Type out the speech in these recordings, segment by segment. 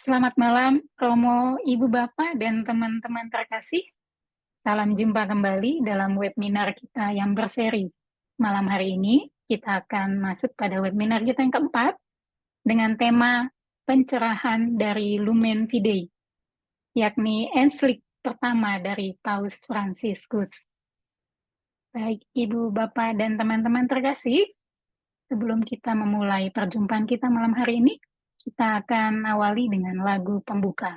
Selamat malam, Romo, Ibu Bapak, dan teman-teman terkasih. Salam jumpa kembali dalam webinar kita yang berseri. Malam hari ini, kita akan masuk pada webinar kita yang keempat dengan tema pencerahan dari Lumen Fidei, yakni enslik pertama dari Paus Fransiskus. Baik, Ibu, Bapak, dan teman-teman terkasih, sebelum kita memulai perjumpaan kita malam hari ini, kita akan awali dengan lagu pembuka.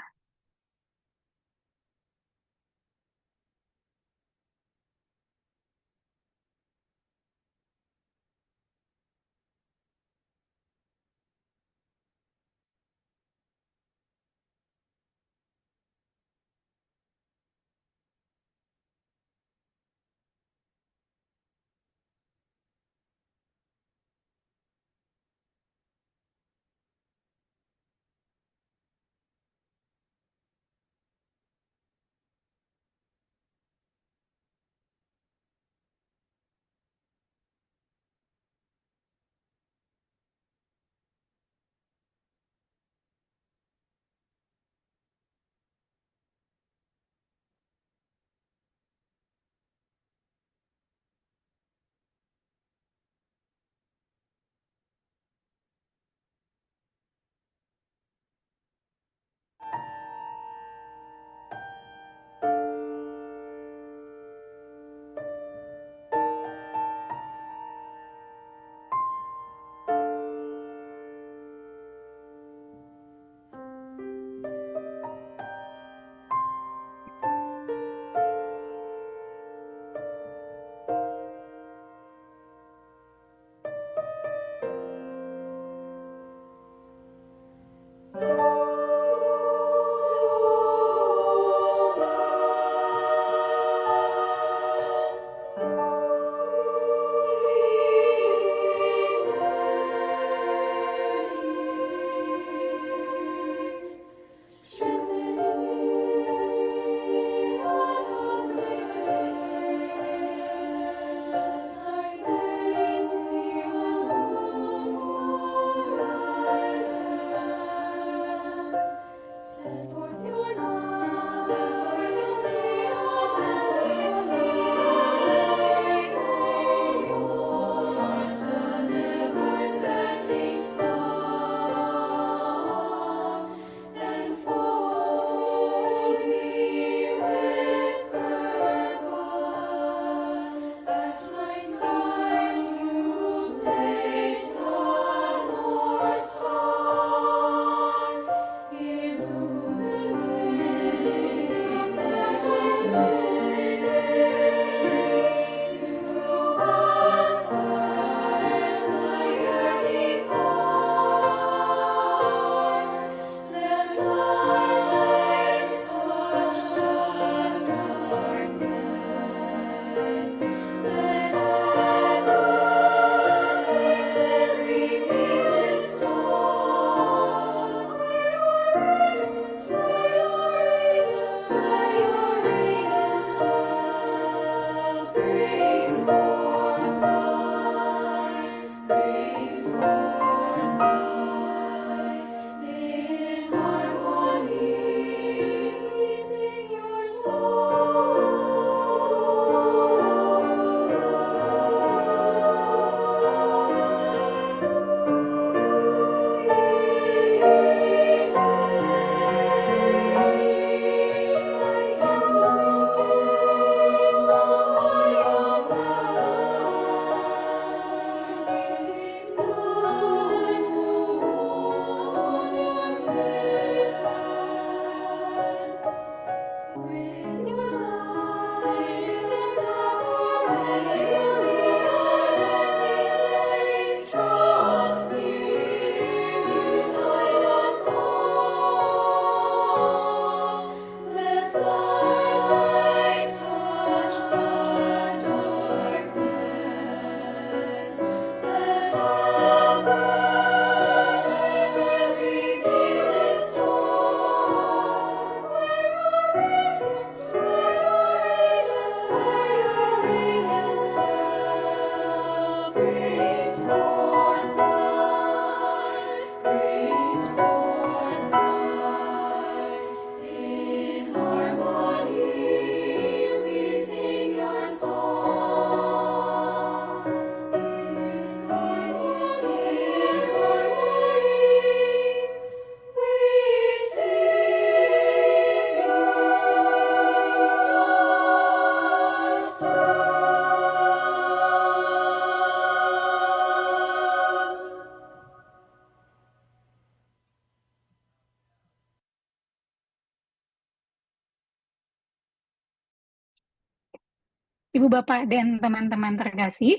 Ibu Bapak dan teman-teman terkasih,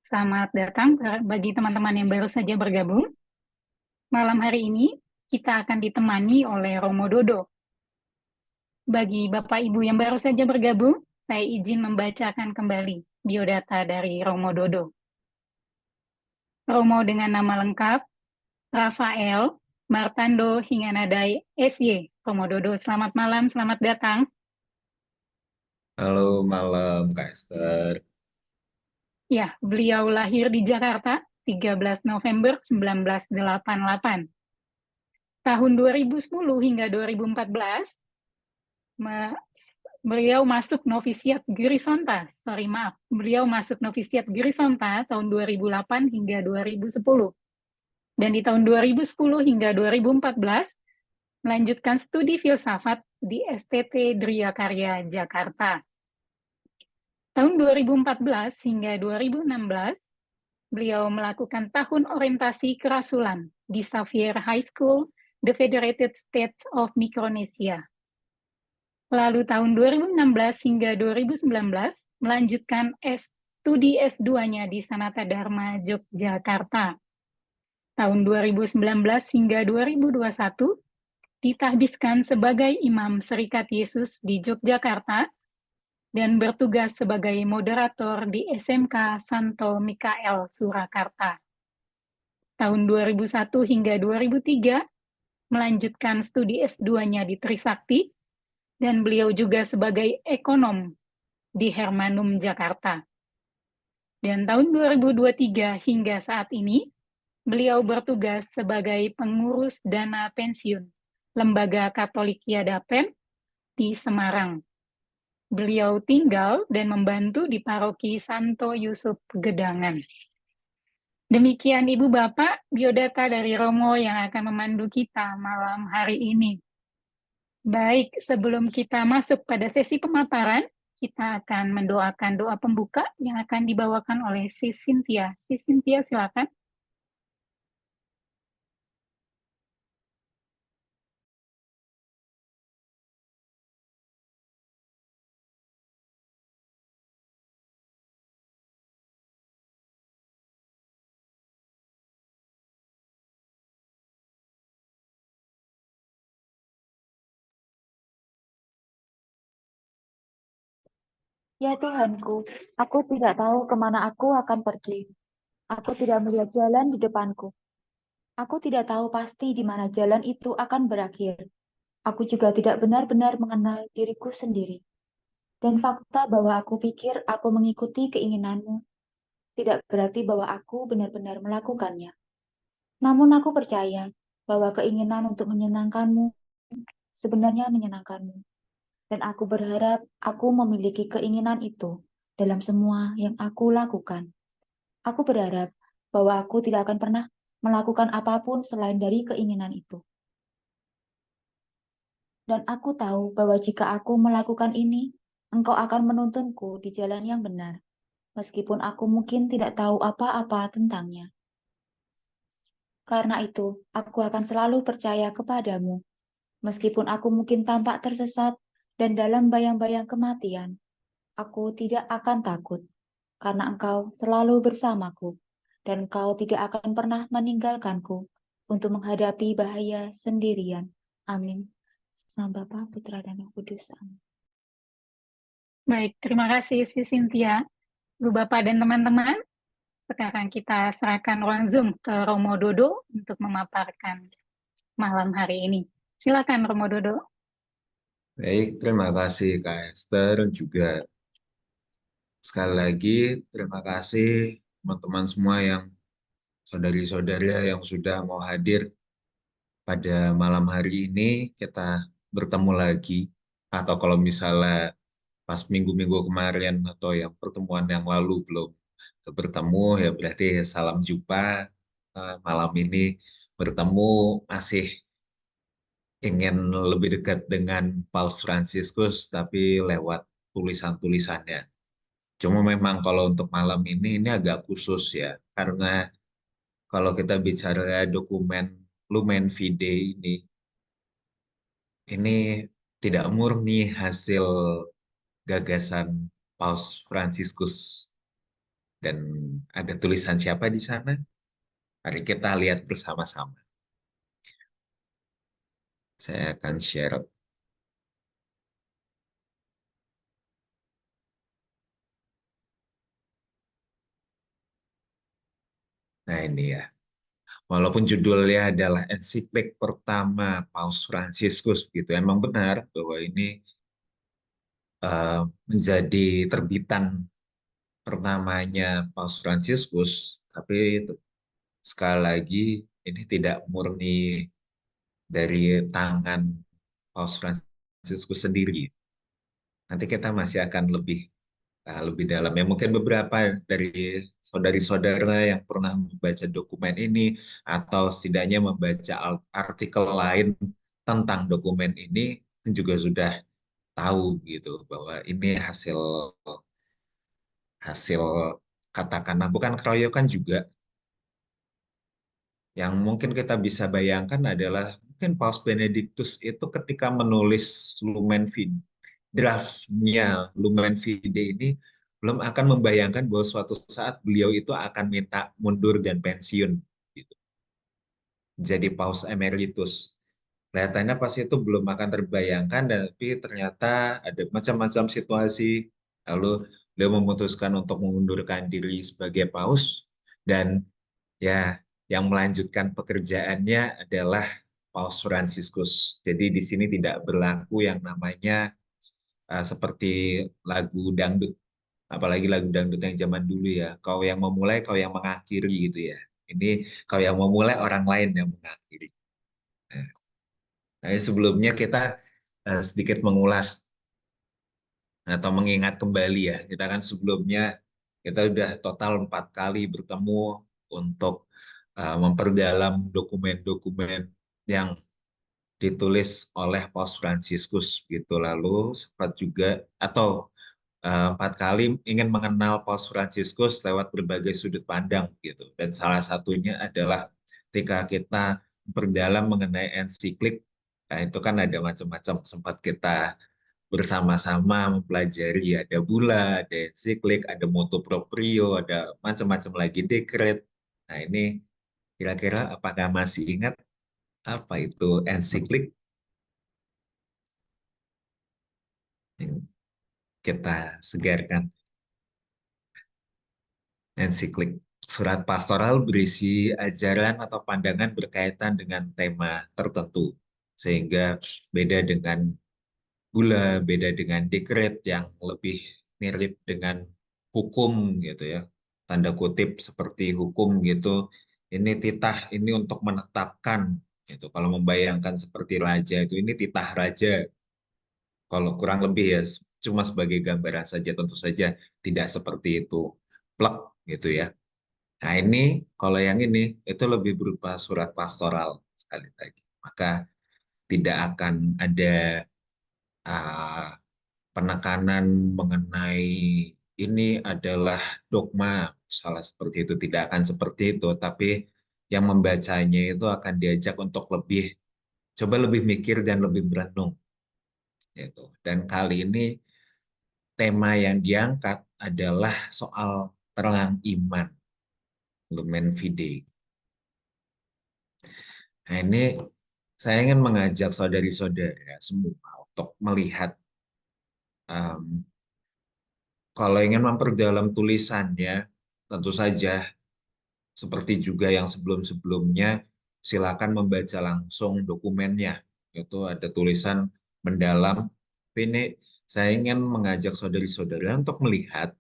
selamat datang bagi teman-teman yang baru saja bergabung. Malam hari ini kita akan ditemani oleh Romo Dodo. Bagi Bapak Ibu yang baru saja bergabung, saya izin membacakan kembali biodata dari Romo Dodo. Romo dengan nama lengkap Rafael Martando Hinganadai SY. Romo Dodo, selamat malam, selamat datang. Halo malam Kak Esther. Ya, beliau lahir di Jakarta 13 November 1988. Tahun 2010 hingga 2014, beliau masuk novisiat Girisonta. Sorry, maaf. Beliau masuk novisiat Girisonta tahun 2008 hingga 2010. Dan di tahun 2010 hingga 2014, melanjutkan studi filsafat di STT Dria Karya, Jakarta. Tahun 2014 hingga 2016, beliau melakukan tahun orientasi kerasulan di Xavier High School, The Federated States of Micronesia. Lalu tahun 2016 hingga 2019, melanjutkan studi S2-nya di Sanata Dharma, Yogyakarta. Tahun 2019 hingga 2021, ditahbiskan sebagai Imam Serikat Yesus di Yogyakarta dan bertugas sebagai moderator di SMK Santo Mikael, Surakarta. Tahun 2001 hingga 2003, melanjutkan studi S2-nya di Trisakti, dan beliau juga sebagai ekonom di Hermanum, Jakarta. Dan tahun 2023 hingga saat ini, beliau bertugas sebagai pengurus dana pensiun Lembaga Katolik Yadapen di Semarang. Beliau tinggal dan membantu di Paroki Santo Yusuf Gedangan. Demikian Ibu Bapak, biodata dari Romo yang akan memandu kita malam hari ini. Baik, sebelum kita masuk pada sesi pemaparan, kita akan mendoakan doa pembuka yang akan dibawakan oleh Sis Cynthia. Sis Cynthia, silakan. Ya Tuhanku, aku tidak tahu kemana aku akan pergi. Aku tidak melihat jalan di depanku. Aku tidak tahu pasti di mana jalan itu akan berakhir. Aku juga tidak benar-benar mengenal diriku sendiri. Dan fakta bahwa aku pikir aku mengikuti keinginanmu tidak berarti bahwa aku benar-benar melakukannya. Namun aku percaya bahwa keinginan untuk menyenangkanmu sebenarnya menyenangkanmu. Dan aku berharap aku memiliki keinginan itu dalam semua yang aku lakukan. Aku berharap bahwa aku tidak akan pernah melakukan apapun selain dari keinginan itu. Dan aku tahu bahwa jika aku melakukan ini, engkau akan menuntunku di jalan yang benar, meskipun aku mungkin tidak tahu apa-apa tentangnya. Karena itu, aku akan selalu percaya kepadamu, meskipun aku mungkin tampak tersesat dan dalam bayang-bayang kematian. Aku tidak akan takut, karena engkau selalu bersamaku, dan engkau tidak akan pernah meninggalkanku untuk menghadapi bahaya sendirian. Amin. Nama Bapa, Putra, dan Roh Kudus. Amin. Baik, terima kasih Sis Cynthia. Ibu Bapak dan teman-teman, sekarang kita serahkan ruang Zoom ke Romo Dodo untuk memaparkan malam hari ini. Silakan Romo Dodo. Baik, terima kasih Kak Esther juga. Sekali lagi, terima kasih teman-teman semua yang saudari-saudara yang sudah mau hadir pada malam hari ini. Kita bertemu lagi. Atau kalau misalnya pas minggu-minggu kemarin atau yang pertemuan yang lalu belum bertemu, ya berarti salam jumpa. Malam ini bertemu masih ingin lebih dekat dengan Paus Fransiskus, tapi lewat tulisan-tulisannya. Cuma memang kalau untuk malam ini agak khusus ya, karena kalau kita bicara dokumen Lumen Fidei ini tidak murni hasil gagasan Paus Fransiskus. Dan ada tulisan siapa di sana? Mari kita lihat bersama-sama. Saya akan share. Nah ini ya. Walaupun judulnya adalah ensiklik pertama Paus Fransiskus, gitu. Emang benar bahwa ini menjadi terbitan pertamanya Paus Fransiskus, tapi sekali lagi ini tidak murni dari tangan Paus Fransiskus sendiri. Nanti kita masih akan lebih dalam. Ya mungkin beberapa dari saudari-saudara yang pernah membaca dokumen ini atau setidaknya membaca artikel lain tentang dokumen ini juga sudah tahu gitu bahwa ini hasil hasil katakanlah bukan keroyokan juga. Yang mungkin kita bisa bayangkan adalah mungkin Paus Benedictus itu ketika menulis Lumen Fide, draftnya Lumen Fide ini belum akan membayangkan bahwa suatu saat beliau itu akan minta mundur dan pensiun gitu. Jadi Paus Emeritus. Kelihatannya pas itu belum akan terbayangkan, tapi ternyata ada macam-macam situasi. Lalu beliau memutuskan untuk mengundurkan diri sebagai paus, dan ya yang melanjutkan pekerjaannya adalah Paus Fransiskus. Jadi di sini tidak berlaku yang namanya seperti lagu dangdut, apalagi lagu dangdut yang zaman dulu ya. Kau yang memulai, kau yang mengakhiri gitu ya. Ini kau yang memulai, orang lain yang mengakhiri. Nah, sebelumnya kita sedikit mengulas atau mengingat kembali ya. Kita kan sebelumnya kita sudah total 4 kali bertemu untuk memperdalam dokumen-dokumen yang ditulis oleh Paus Fransiskus gitu. Lalu sempat juga atau 4 kali ingin mengenal Paus Fransiskus lewat berbagai sudut pandang gitu. Dan salah satunya adalah ketika kita memperdalam mengenai ensiklik. Nah, itu kan ada macam-macam, sempat kita bersama-sama mempelajari, ada bula, ada ensiklik, ada motu proprio, ada macam-macam lagi dekret. Nah, ini kira-kira apakah masih ingat apa itu ensiklik? Yang kita segarkan. Ensiklik surat pastoral berisi ajaran atau pandangan berkaitan dengan tema tertentu, sehingga beda dengan bula, beda dengan dekret yang lebih mirip dengan hukum gitu ya, tanda kutip seperti hukum gitu. Ini titah, ini untuk menetapkan gitu. Kalau membayangkan seperti raja itu, ini titah raja. Kalau kurang lebih ya, cuma sebagai gambaran saja, tentu saja tidak seperti itu plek gitu ya. Nah ini, kalau yang ini, itu lebih berupa surat pastoral sekali lagi. Maka tidak akan ada uh, penekanan mengenai ini adalah dogma, salah seperti itu. Tidak akan seperti itu, tapi yang membacanya itu akan diajak untuk coba lebih mikir dan lebih berenung. Gitu. Dan kali ini tema yang diangkat adalah soal terang iman, Lumen Fide. Nah ini saya ingin mengajak saudari-saudara semua untuk melihat, um, kalau ingin memperdalam tulisannya, tentu saja seperti juga yang sebelum-sebelumnya, silakan membaca langsung dokumennya. Itu ada tulisan mendalam. Ini saya ingin mengajak saudari-saudara untuk melihat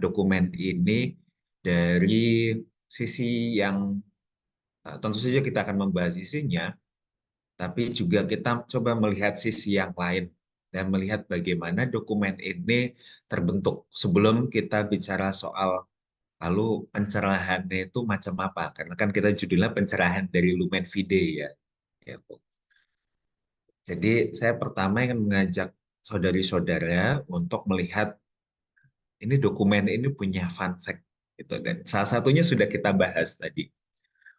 dokumen ini dari sisi yang tentu saja kita akan membahas isinya, tapi juga kita coba melihat sisi yang lain dan melihat bagaimana dokumen ini terbentuk sebelum kita bicara soal lalu pencerahannya itu macam apa. Karena kan kita judulnya pencerahan dari Lumen Fide ya. Gitu. Jadi saya pertama ingin mengajak saudari-saudara untuk melihat ini dokumen ini punya fun fact. Gitu. Dan salah satunya sudah kita bahas tadi.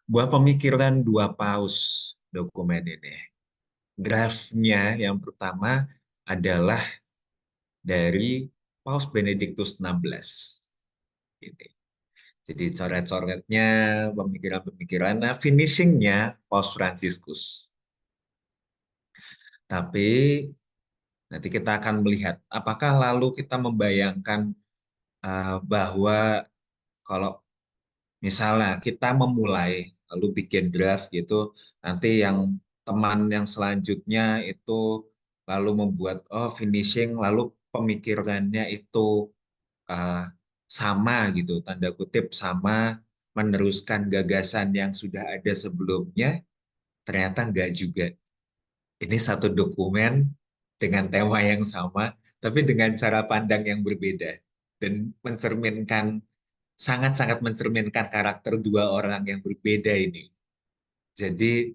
Buah pemikiran dua paus dokumen ini. Draftnya yang pertama adalah dari Paus Benediktus XVI. Ini. Jadi coret-coretnya, pemikiran-pemikirannya, finishingnya Paus Fransiskus. Tapi nanti kita akan melihat apakah lalu kita membayangkan bahwa kalau misalnya kita memulai lalu bikin draft gitu, nanti yang teman yang selanjutnya itu lalu membuat finishing, lalu pemikirannya itu uh, sama gitu, tanda kutip sama, meneruskan gagasan yang sudah ada sebelumnya, ternyata enggak juga. Ini satu dokumen dengan tema yang sama, tapi dengan cara pandang yang berbeda dan mencerminkan sangat-sangat mencerminkan karakter dua orang yang berbeda ini. Jadi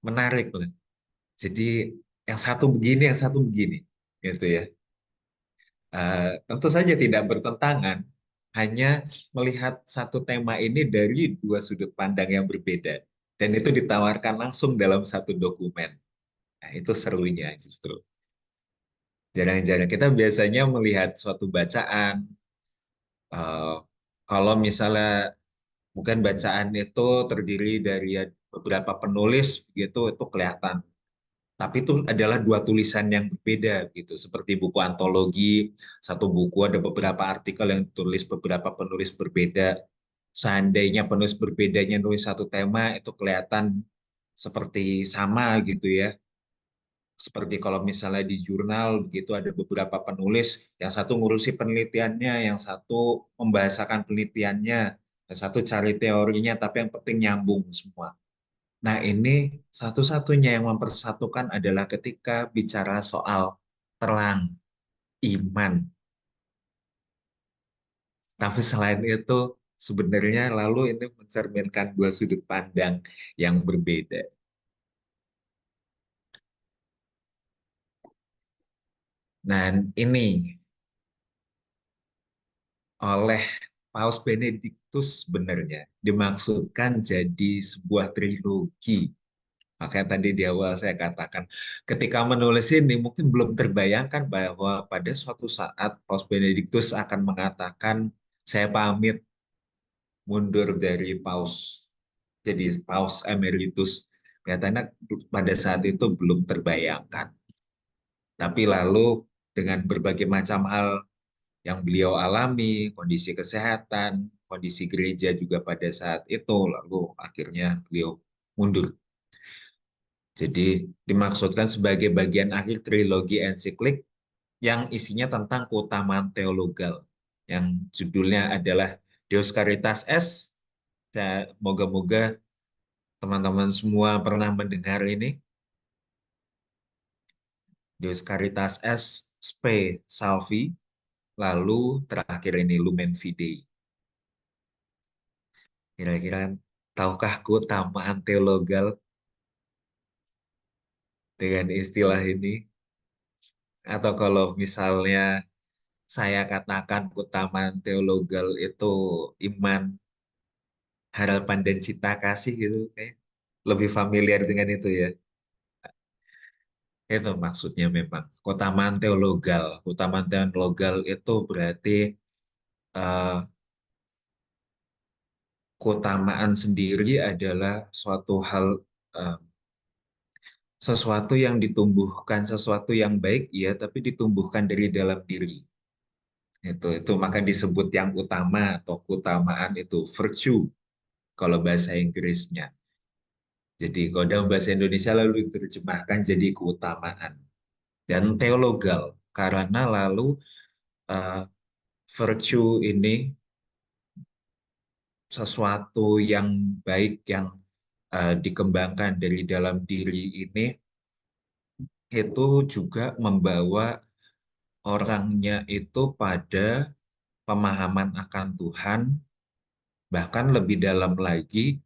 menarik, loh. Jadi yang satu begini, yang satu begini, gitu ya. Tentu saja tidak bertentangan, hanya melihat satu tema ini dari dua sudut pandang yang berbeda, dan itu ditawarkan langsung dalam satu dokumen. Nah, itu serunya justru. Jarang-jarang kita biasanya melihat suatu bacaan, eh, kalau misalnya bukan bacaan itu terdiri dari beberapa penulis, gitu itu kelihatan. Tapi itu adalah dua tulisan yang berbeda gitu. Seperti buku antologi, satu buku ada beberapa artikel yang ditulis beberapa penulis berbeda. Seandainya penulis berbedanya nulis satu tema itu kelihatan seperti sama gitu ya. Seperti kalau misalnya di jurnal begitu ada beberapa penulis, yang satu ngurusi penelitiannya, yang satu membahasakan penelitiannya, yang satu cari teorinya, tapi yang penting nyambung semua. Nah, ini satu-satunya yang mempersatukan adalah ketika bicara soal terang, iman. Tapi selain itu, sebenarnya lalu ini mencerminkan dua sudut pandang yang berbeda. Nah, ini oleh Paus Benediktus sebenarnya dimaksudkan jadi sebuah trilogi. Makanya tadi di awal saya katakan, ketika menulis ini mungkin belum terbayangkan bahwa pada suatu saat Paus Benediktus akan mengatakan, saya pamit mundur dari Paus, jadi Paus Emeritus. Kelihatannya pada saat itu belum terbayangkan. Tapi lalu dengan berbagai macam hal yang beliau alami, kondisi kesehatan, kondisi gereja juga pada saat itu, lalu akhirnya beliau mundur. Jadi dimaksudkan sebagai bagian akhir trilogi ensiklik yang isinya tentang keutamaan teologal, yang judulnya adalah Deus Caritas Est. Moga-moga teman-teman semua pernah mendengar ini. Deus Caritas Est Spe Salvi, lalu terakhir ini Lumen Fidei. Kira-kira tahukah keutamaan teologal dengan istilah ini? Atau kalau misalnya saya katakan keutamaan teologal itu iman, harapan, dan cita kasih gitu, lebih familiar dengan itu ya. Itu maksudnya memang keutamaan teologal. Keutamaan teologal itu berarti eh, keutamaan sendiri adalah suatu hal, eh, sesuatu yang ditumbuhkan, sesuatu yang baik ya, tapi ditumbuhkan dari dalam diri. Itu maka disebut yang utama atau keutamaan itu virtue kalau bahasa Inggrisnya. Jadi kalau dalam bahasa Indonesia lalu diterjemahkan jadi keutamaan dan teologal karena lalu uh, virtue ini sesuatu yang baik yang dikembangkan dari dalam diri ini itu juga membawa orangnya itu pada pemahaman akan Tuhan, bahkan lebih dalam lagi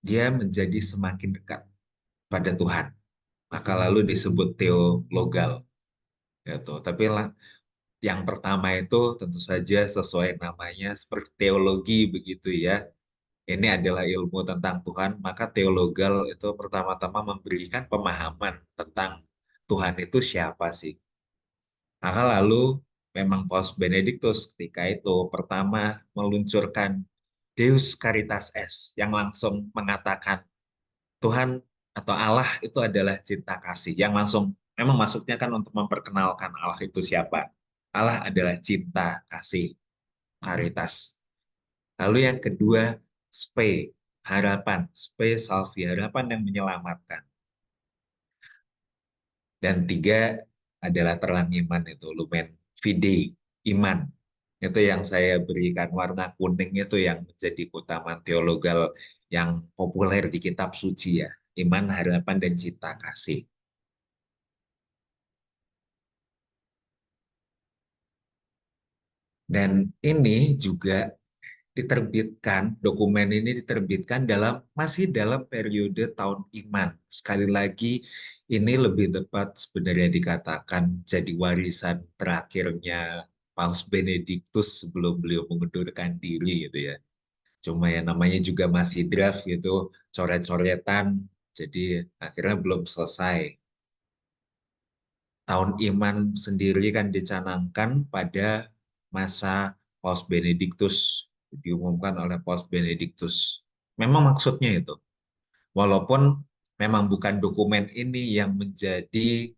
dia menjadi semakin dekat pada Tuhan. Maka lalu disebut teologal. Gitu. Tapi yang pertama itu tentu saja sesuai namanya seperti teologi begitu ya. Ini adalah ilmu tentang Tuhan, maka teologal itu pertama-tama memberikan pemahaman tentang Tuhan itu siapa sih. Maka lalu memang Paus Benediktus ketika itu pertama meluncurkan Deus Caritas Est yang langsung mengatakan Tuhan atau Allah itu adalah cinta kasih. Yang langsung memang maksudnya kan untuk memperkenalkan Allah itu siapa. Allah adalah cinta kasih, caritas. Lalu yang kedua, spe, harapan, spe salvi, harapan yang menyelamatkan. Dan tiga adalah terang iman itu, lumen fide, iman. Itu yang saya berikan warna kuning itu yang menjadi keutamaan teologal yang populer di kitab suci ya. Iman, harapan, dan cinta kasih. Dan ini juga diterbitkan, dokumen ini diterbitkan masih dalam periode tahun iman. Sekali lagi, ini lebih tepat sebenarnya dikatakan jadi warisan terakhirnya Paus Benediktus sebelum beliau mengundurkan diri gitu ya. Cuma ya namanya juga masih draft gitu, coret-coretan, jadi akhirnya belum selesai. Tahun iman sendiri kan dicanangkan pada masa Paus Benediktus, diumumkan oleh Paus Benediktus. Memang maksudnya itu, walaupun memang bukan dokumen ini yang menjadi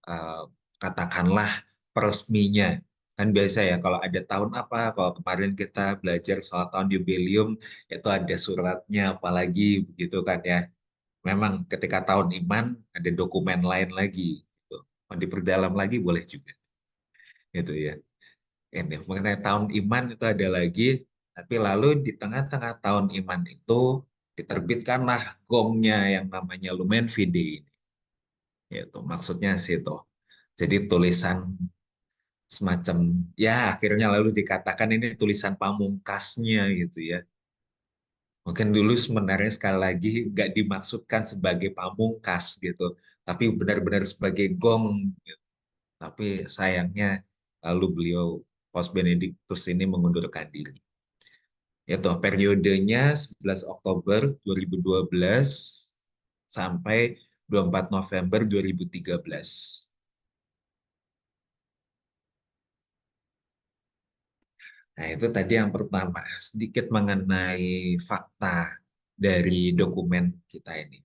eh, katakanlah peresminya. Kan biasa ya kalau ada tahun apa, kalau kemarin kita belajar soal tahun jubileum, itu ada suratnya apalagi begitu kan ya. Memang ketika tahun iman ada dokumen lain lagi. Gitu. Mau diperdalam lagi boleh juga. Gitu ya. Ini mengenai tahun iman itu ada lagi, tapi lalu di tengah-tengah tahun iman itu diterbitkanlah gongnya yang namanya Lumen Fide ini. Itu maksudnya sih itu. Jadi tulisan semacam ya akhirnya lalu dikatakan ini tulisan pamungkasnya gitu ya. Mungkin dulu sebenarnya sekali lagi nggak dimaksudkan sebagai pamungkas gitu, tapi benar-benar sebagai gong. Gitu. Tapi sayangnya lalu beliau Paus Benediktus ini mengundurkan diri. Itu periodenya 11 Oktober 2012 sampai 24 November 2013. Nah, itu tadi yang pertama, sedikit mengenai fakta dari dokumen kita ini.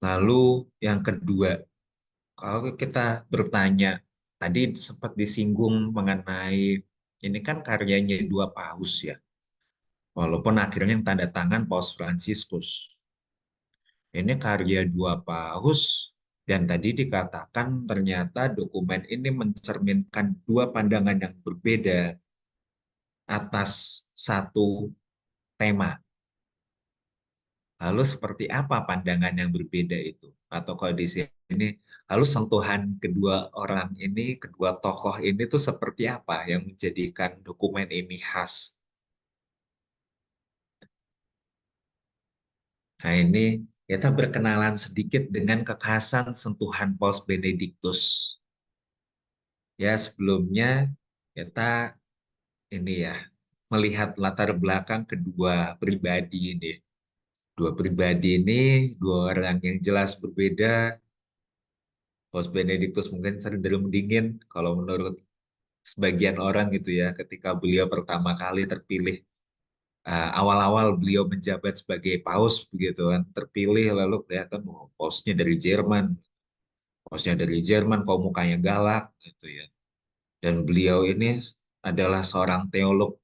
Lalu yang kedua, kalau kita bertanya, tadi sempat disinggung mengenai ini kan karyanya dua paus ya, walaupun akhirnya yang tanda tangan Paus Fransiskus. Ini karya dua paus dan tadi dikatakan ternyata dokumen ini mencerminkan dua pandangan yang berbeda atas satu tema. Lalu seperti apa pandangan yang berbeda itu? Atau kalau di sini, lalu sentuhan kedua orang ini, kedua tokoh ini tuh seperti apa yang menjadikan dokumen ini khas? Nah ini kita berkenalan sedikit dengan kekhasan sentuhan Paus Benediktus. Ya sebelumnya kita ini ya melihat latar belakang kedua pribadi ini. Dua pribadi ini, dua orang yang jelas berbeda. Paus Benediktus mungkin cenderung dingin kalau menurut sebagian orang gitu ya ketika beliau pertama kali terpilih awal-awal beliau menjabat sebagai paus begitu kan terpilih lalu kelihatan oh, pausnya dari Jerman kok mukanya galak gitu ya dan beliau ini adalah seorang teolog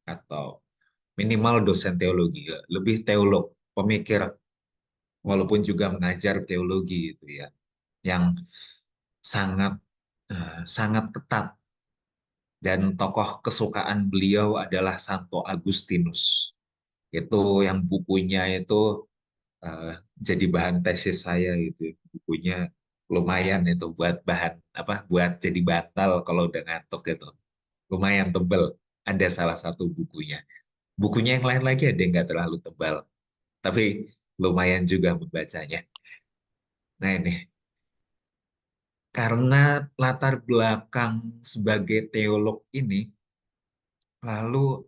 atau minimal dosen teologi ya. Lebih teolog pemikir walaupun juga mengajar teologi gitu ya yang sangat sangat ketat dan tokoh kesukaan beliau adalah Santo Agustinus. Itu yang bukunya itu eh, jadi bahan tesis saya itu. Bukunya lumayan itu buat bahan apa buat jadi bantal kalau udah ngantuk itu. Lumayan tebel. Ada salah satu bukunya. Bukunya yang lain lagi ada yang nggak terlalu tebal, tapi lumayan juga membacanya. Nah ini karena latar belakang sebagai teolog ini, lalu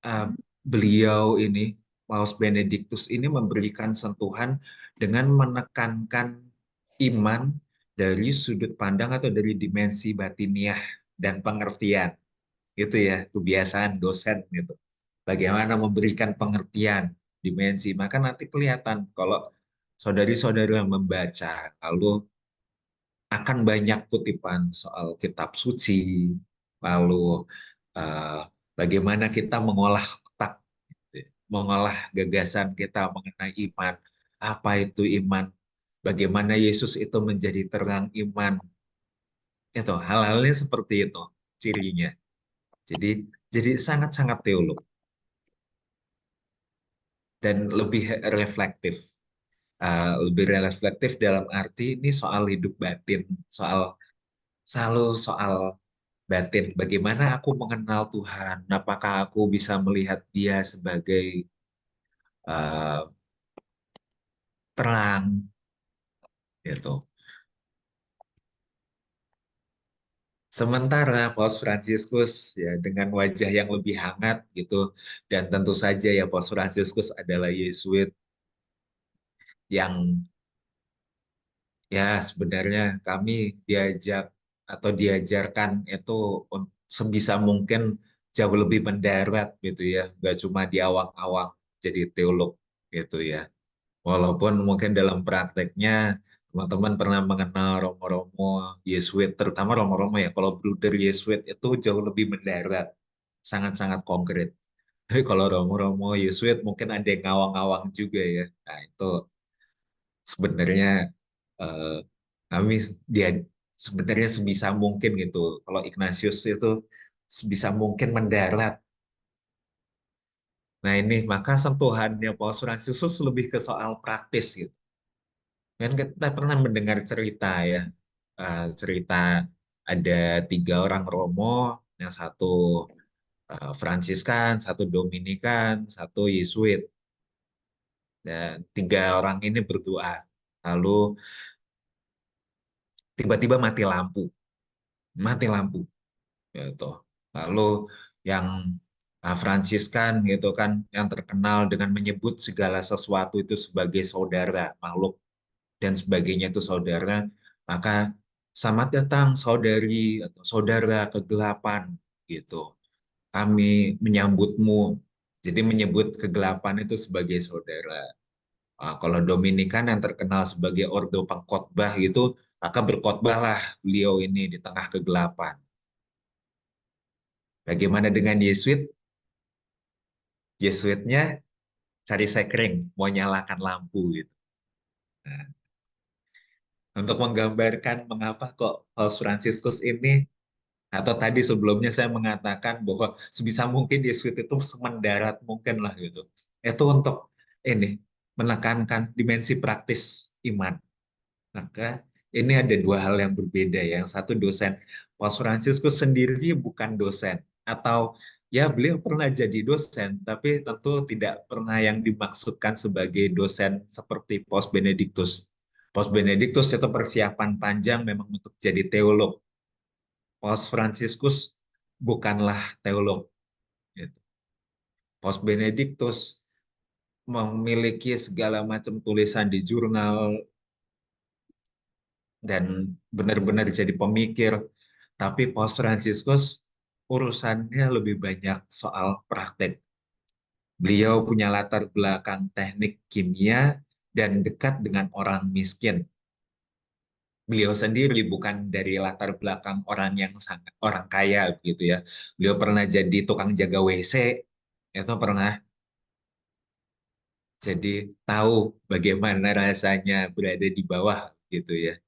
uh, beliau ini, Paus Benediktus ini memberikan sentuhan dengan menekankan iman dari sudut pandang atau dari dimensi batiniah dan pengertian, gitu ya, kebiasaan dosen gitu. Bagaimana memberikan pengertian dimensi, maka nanti kelihatan kalau saudari-saudara yang membaca, lalu akan banyak kutipan soal kitab suci, lalu eh, bagaimana kita mengolah otak, mengolah gagasan kita mengenai iman, apa itu iman, bagaimana Yesus itu menjadi terang iman, itu hal-halnya seperti itu cirinya. Jadi sangat-sangat teolog dan lebih reflektif. Lebih reflektif dalam arti ini soal hidup batin, selalu soal batin. Bagaimana aku mengenal Tuhan? Apakah aku bisa melihat Dia sebagai uh, terang? Gitu. Sementara Paus Fransiskus ya dengan wajah yang lebih hangat gitu, dan tentu saja ya Paus Fransiskus adalah Yesuit yang ya sebenarnya kami diajak atau diajarkan itu sebisa mungkin jauh lebih mendarat gitu ya, nggak cuma di awang-awang jadi teolog gitu ya. Walaupun mungkin dalam prakteknya teman-teman pernah mengenal Romo-Romo Yesuit, terutama Romo-Romo ya. Kalau Bruder Yesuit itu jauh lebih mendarat, sangat-sangat konkret. Tapi kalau Romo-Romo Yesuit mungkin ada yang ngawang-ngawang juga ya. Nah itu sebenarnya eh, kami dia sebenarnya sebisa mungkin gitu. Kalau Ignatius itu sebisa mungkin mendarat. Nah ini maka sentuhannya Paus Fransiskus lebih ke soal praktis gitu. Dan kita pernah mendengar cerita ya, cerita ada 3 orang Romo, yang satu Fransiskan, satu Dominikan, satu Yesuit. Dan 3 orang ini berdoa. Lalu tiba-tiba mati lampu, gitu. Lalu yang Fransiskan gitu kan, yang terkenal dengan menyebut segala sesuatu itu sebagai saudara, makhluk dan sebagainya itu saudara, maka selamat datang saudari atau saudara kegelapan gitu. Kami menyambutmu. Jadi menyebut kegelapan itu sebagai saudara. Kalau Dominikan yang terkenal sebagai ordo pengkhotbah gitu, maka berkhotbahlah beliau ini di tengah kegelapan. Bagaimana dengan Yesuit? Yesuitnya cari sekring, mau nyalakan lampu gitu. Nah, untuk menggambarkan mengapa kok Paus Fransiskus ini, atau tadi sebelumnya saya mengatakan bahwa sebisa mungkin Yesuit itu semendarat mungkin lah gitu. Itu untuk ini menekankan dimensi praktis iman. Maka ini ada 2 hal yang berbeda. Yang satu dosen. Paus Fransiskus sendiri bukan dosen. Atau ya beliau pernah jadi dosen, tapi tentu tidak pernah yang dimaksudkan sebagai dosen seperti Paus Benediktus. Paus Benediktus itu persiapan panjang memang untuk jadi teolog. Paus Fransiskus bukanlah teolog. Gitu. Paus Benediktus memiliki segala macam tulisan di jurnal dan benar-benar jadi pemikir. Tapi Paus Fransiskus urusannya lebih banyak soal praktek. Beliau punya latar belakang teknik kimia dan dekat dengan orang miskin. Beliau sendiri bukan dari latar belakang orang yang sangat orang kaya gitu ya. Beliau pernah jadi tukang jaga WC, itu pernah, jadi tahu bagaimana rasanya berada di bawah gitu ya.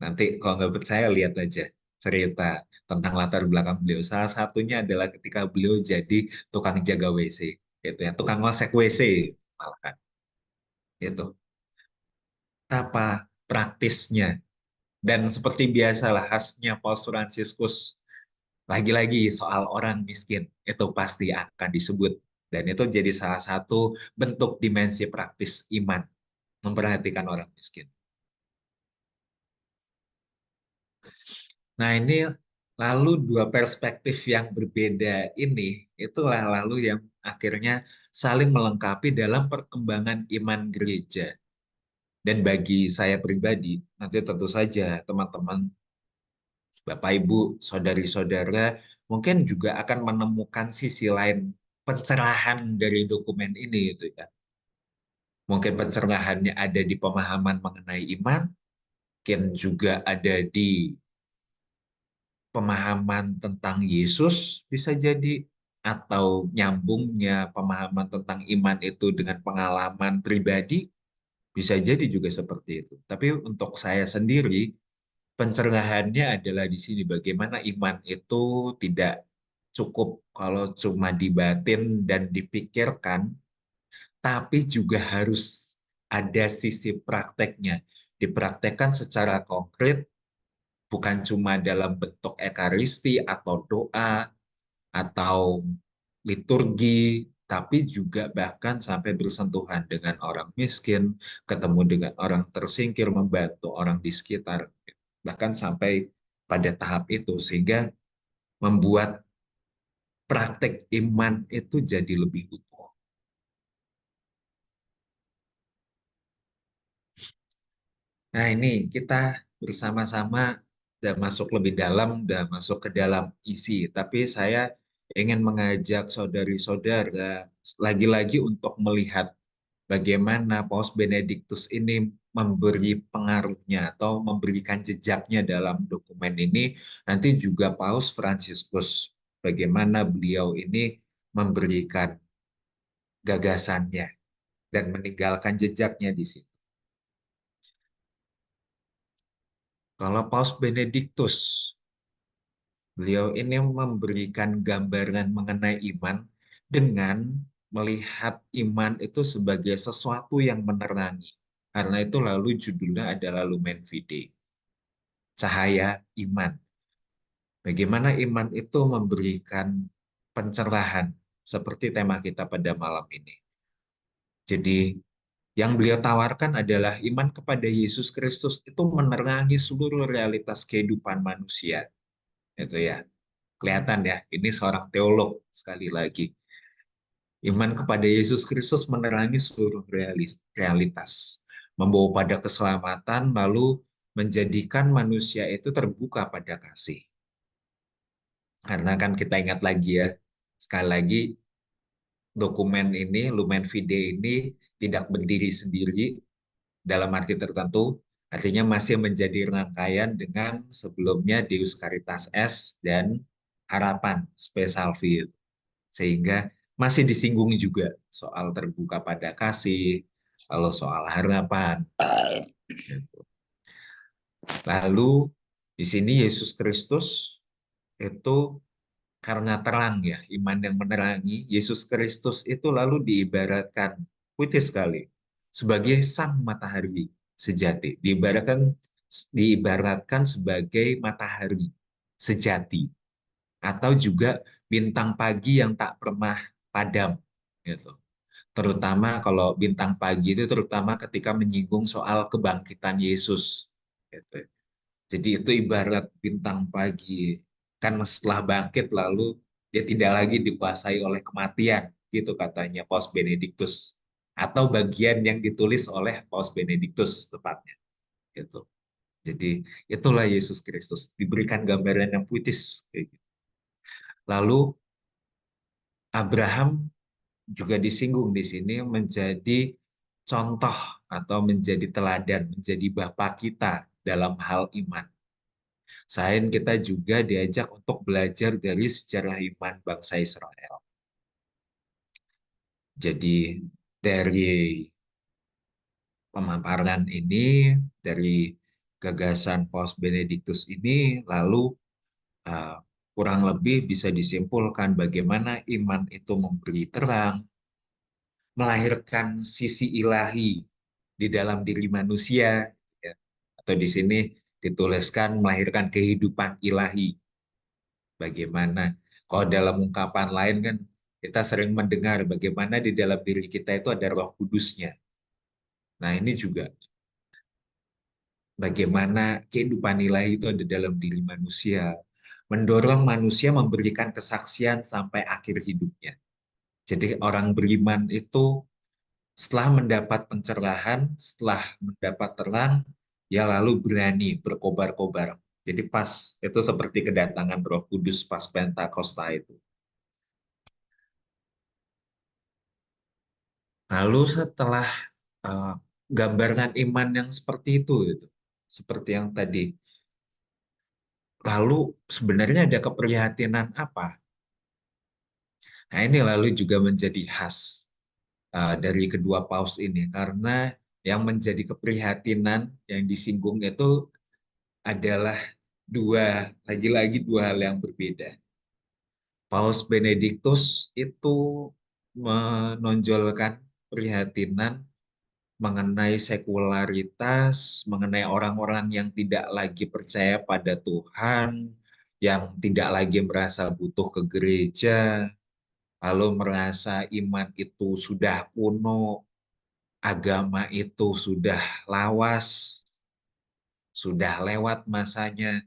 Nanti kalau nggak percaya lihat aja cerita tentang latar belakang beliau. Salah satunya adalah ketika beliau jadi tukang jaga WC, gitu ya, tukang ngosek WC malah kan, itu apa praktisnya. Dan seperti biasalah khasnya Paus Fransiskus, lagi-lagi soal orang miskin itu pasti akan disebut, dan itu jadi salah satu bentuk dimensi praktis iman, memperhatikan orang miskin. Nah, ini lalu 2 perspektif yang berbeda ini, itulah lalu yang akhirnya saling melengkapi dalam perkembangan iman gereja. Dan bagi saya pribadi, nanti tentu saja teman-teman, Bapak, Ibu, saudari-saudara, mungkin juga akan menemukan sisi lain pencerahan dari dokumen ini, gitu ya. Mungkin pencerahannya ada di pemahaman mengenai iman, mungkin juga ada di pemahaman tentang Yesus bisa jadi, atau nyambungnya pemahaman tentang iman itu dengan pengalaman pribadi, bisa jadi juga seperti itu. Tapi untuk saya sendiri, pencerahannya adalah di sini bagaimana iman itu tidak cukup kalau cuma dibatin dan dipikirkan, tapi juga harus ada sisi prakteknya. Dipraktekkan secara konkret, bukan cuma dalam bentuk ekaristi atau doa atau liturgi, tapi juga bahkan sampai bersentuhan dengan orang miskin, ketemu dengan orang tersingkir, membantu orang di sekitar, bahkan sampai pada tahap itu, sehingga membuat praktek iman itu jadi lebih utuh. Nah, ini kita bersama-sama udah masuk lebih dalam, udah masuk ke dalam isi. Tapi saya ingin mengajak saudari-saudara lagi-lagi untuk melihat bagaimana Paus Benediktus ini memberi pengaruhnya atau memberikan jejaknya dalam dokumen ini. Nanti juga Paus Fransiskus, bagaimana beliau ini memberikan gagasannya dan meninggalkan jejaknya di situ. Kalau Paus Benediktus, beliau ini memberikan gambaran mengenai iman dengan melihat iman itu sebagai sesuatu yang menerangi. Karena itu lalu judulnya adalah Lumen Fidei, cahaya iman. Bagaimana iman itu memberikan pencerahan, seperti tema kita pada malam ini. Jadi yang beliau tawarkan adalah iman kepada Yesus Kristus itu menerangi seluruh realitas kehidupan manusia. Itu ya. Kelihatan ya, ini seorang teolog sekali lagi. Iman kepada Yesus Kristus menerangi seluruh realitas. Membawa pada keselamatan, lalu menjadikan manusia itu terbuka pada kasih. Karena kan kita ingat lagi ya, sekali lagi dokumen ini, Lumen Fidei ini tidak berdiri sendiri dalam arti tertentu, artinya masih menjadi rangkaian dengan sebelumnya Deus Caritas Est dan Harapan Spesial Fiat. Sehingga masih disinggung juga soal terbuka pada kasih, lalu soal harapan. Lalu di sini Yesus Kristus itu karena terang ya, iman yang menerangi, Yesus Kristus itu lalu diibaratkan, putih sekali, sebagai sang matahari sejati. Diibaratkan sebagai matahari sejati. Atau juga bintang pagi yang tak pernah padam. Gitu. Terutama kalau bintang pagi itu terutama ketika menyinggung soal kebangkitan Yesus. Gitu. Jadi itu ibarat bintang pagi. Kan setelah bangkit lalu dia tidak lagi dikuasai oleh kematian. Gitu katanya Paus Benediktus. Atau bagian yang ditulis oleh Paus Benediktus tepatnya. Gitu. Jadi itulah Yesus Kristus. Diberikan gambaran yang puitis. Gitu. Lalu Abraham juga disinggung di sini menjadi contoh atau menjadi teladan, menjadi bapa kita dalam hal iman. Selain kita juga diajak untuk belajar dari sejarah iman bangsa Israel. Jadi dari pemaparan ini, dari gagasan Paus Benediktus ini, lalu kurang lebih bisa disimpulkan bagaimana iman itu memberi terang, melahirkan sisi ilahi di dalam diri manusia, ya. Atau di sini dituliskan melahirkan kehidupan ilahi. Bagaimana? Kalau dalam ungkapan lain kan kita sering mendengar bagaimana di dalam diri kita itu ada Roh Kudusnya. Nah, ini juga bagaimana kehidupan ilahi itu ada dalam diri manusia, mendorong manusia memberikan kesaksian sampai akhir hidupnya. Jadi orang beriman itu Setelah mendapat pencerahan, setelah mendapat terang, ya lalu berani berkobar-kobar. Jadi pas itu seperti kedatangan Roh Kudus pas Pentakosta itu. Lalu setelah uh, gambaran iman yang seperti itu, gitu, seperti yang tadi. Lalu sebenarnya ada keprihatinan apa? Nah ini lalu juga menjadi khas dari kedua paus ini karena yang menjadi keprihatinan yang disinggung itu adalah lagi-lagi dua hal yang berbeda. Paus Benediktus itu menonjolkan prihatinan mengenai sekularitas, mengenai orang-orang yang tidak lagi percaya pada Tuhan, yang tidak lagi merasa butuh ke gereja, lalu merasa iman itu sudah kuno, agama itu sudah lawas, sudah lewat masanya,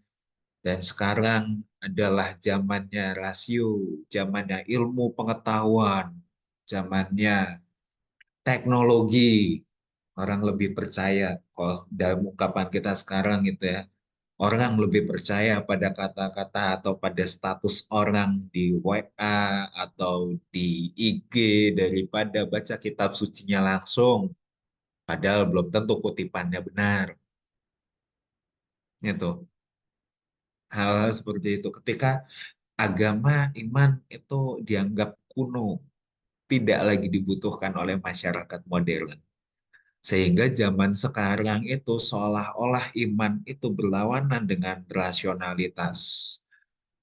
dan sekarang adalah zamannya rasio, zamannya ilmu pengetahuan, zamannya teknologi. Orang lebih percaya, kalau dalam ungkapan kita sekarang gitu ya, orang lebih percaya pada kata-kata atau pada status orang di WA atau di IG daripada baca kitab sucinya langsung. Padahal belum tentu kutipannya benar. Itu hal-hal seperti itu. Ketika agama, iman itu dianggap kuno, tidak lagi dibutuhkan oleh masyarakat modern. Sehingga zaman sekarang itu seolah-olah iman itu berlawanan dengan rasionalitas.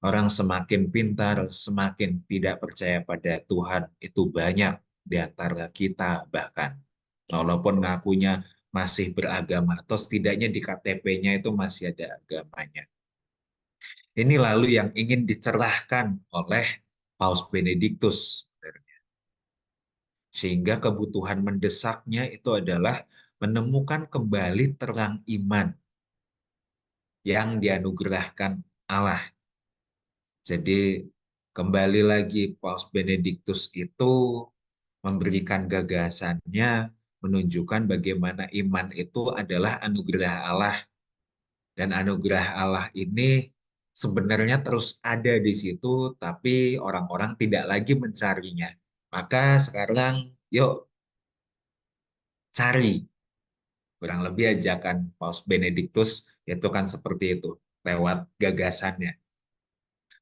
Orang semakin pintar, semakin tidak percaya pada Tuhan. Itu banyak di antara kita bahkan. Walaupun ngakunya masih beragama, atau setidaknya di KTP-nya itu masih ada agamanya. Ini lalu yang ingin dicerahkan oleh Paus Benediktus. Sehingga kebutuhan mendesaknya itu adalah menemukan kembali terang iman yang dianugerahkan Allah. Jadi kembali lagi Paus Benediktus itu memberikan gagasannya menunjukkan bagaimana iman itu adalah anugerah Allah. Dan anugerah Allah ini sebenarnya terus ada di situ, tapi orang-orang tidak lagi mencarinya. Maka sekarang yuk cari. Kurang lebih ajakan Paus Benediktus itu kan seperti itu, lewat gagasannya.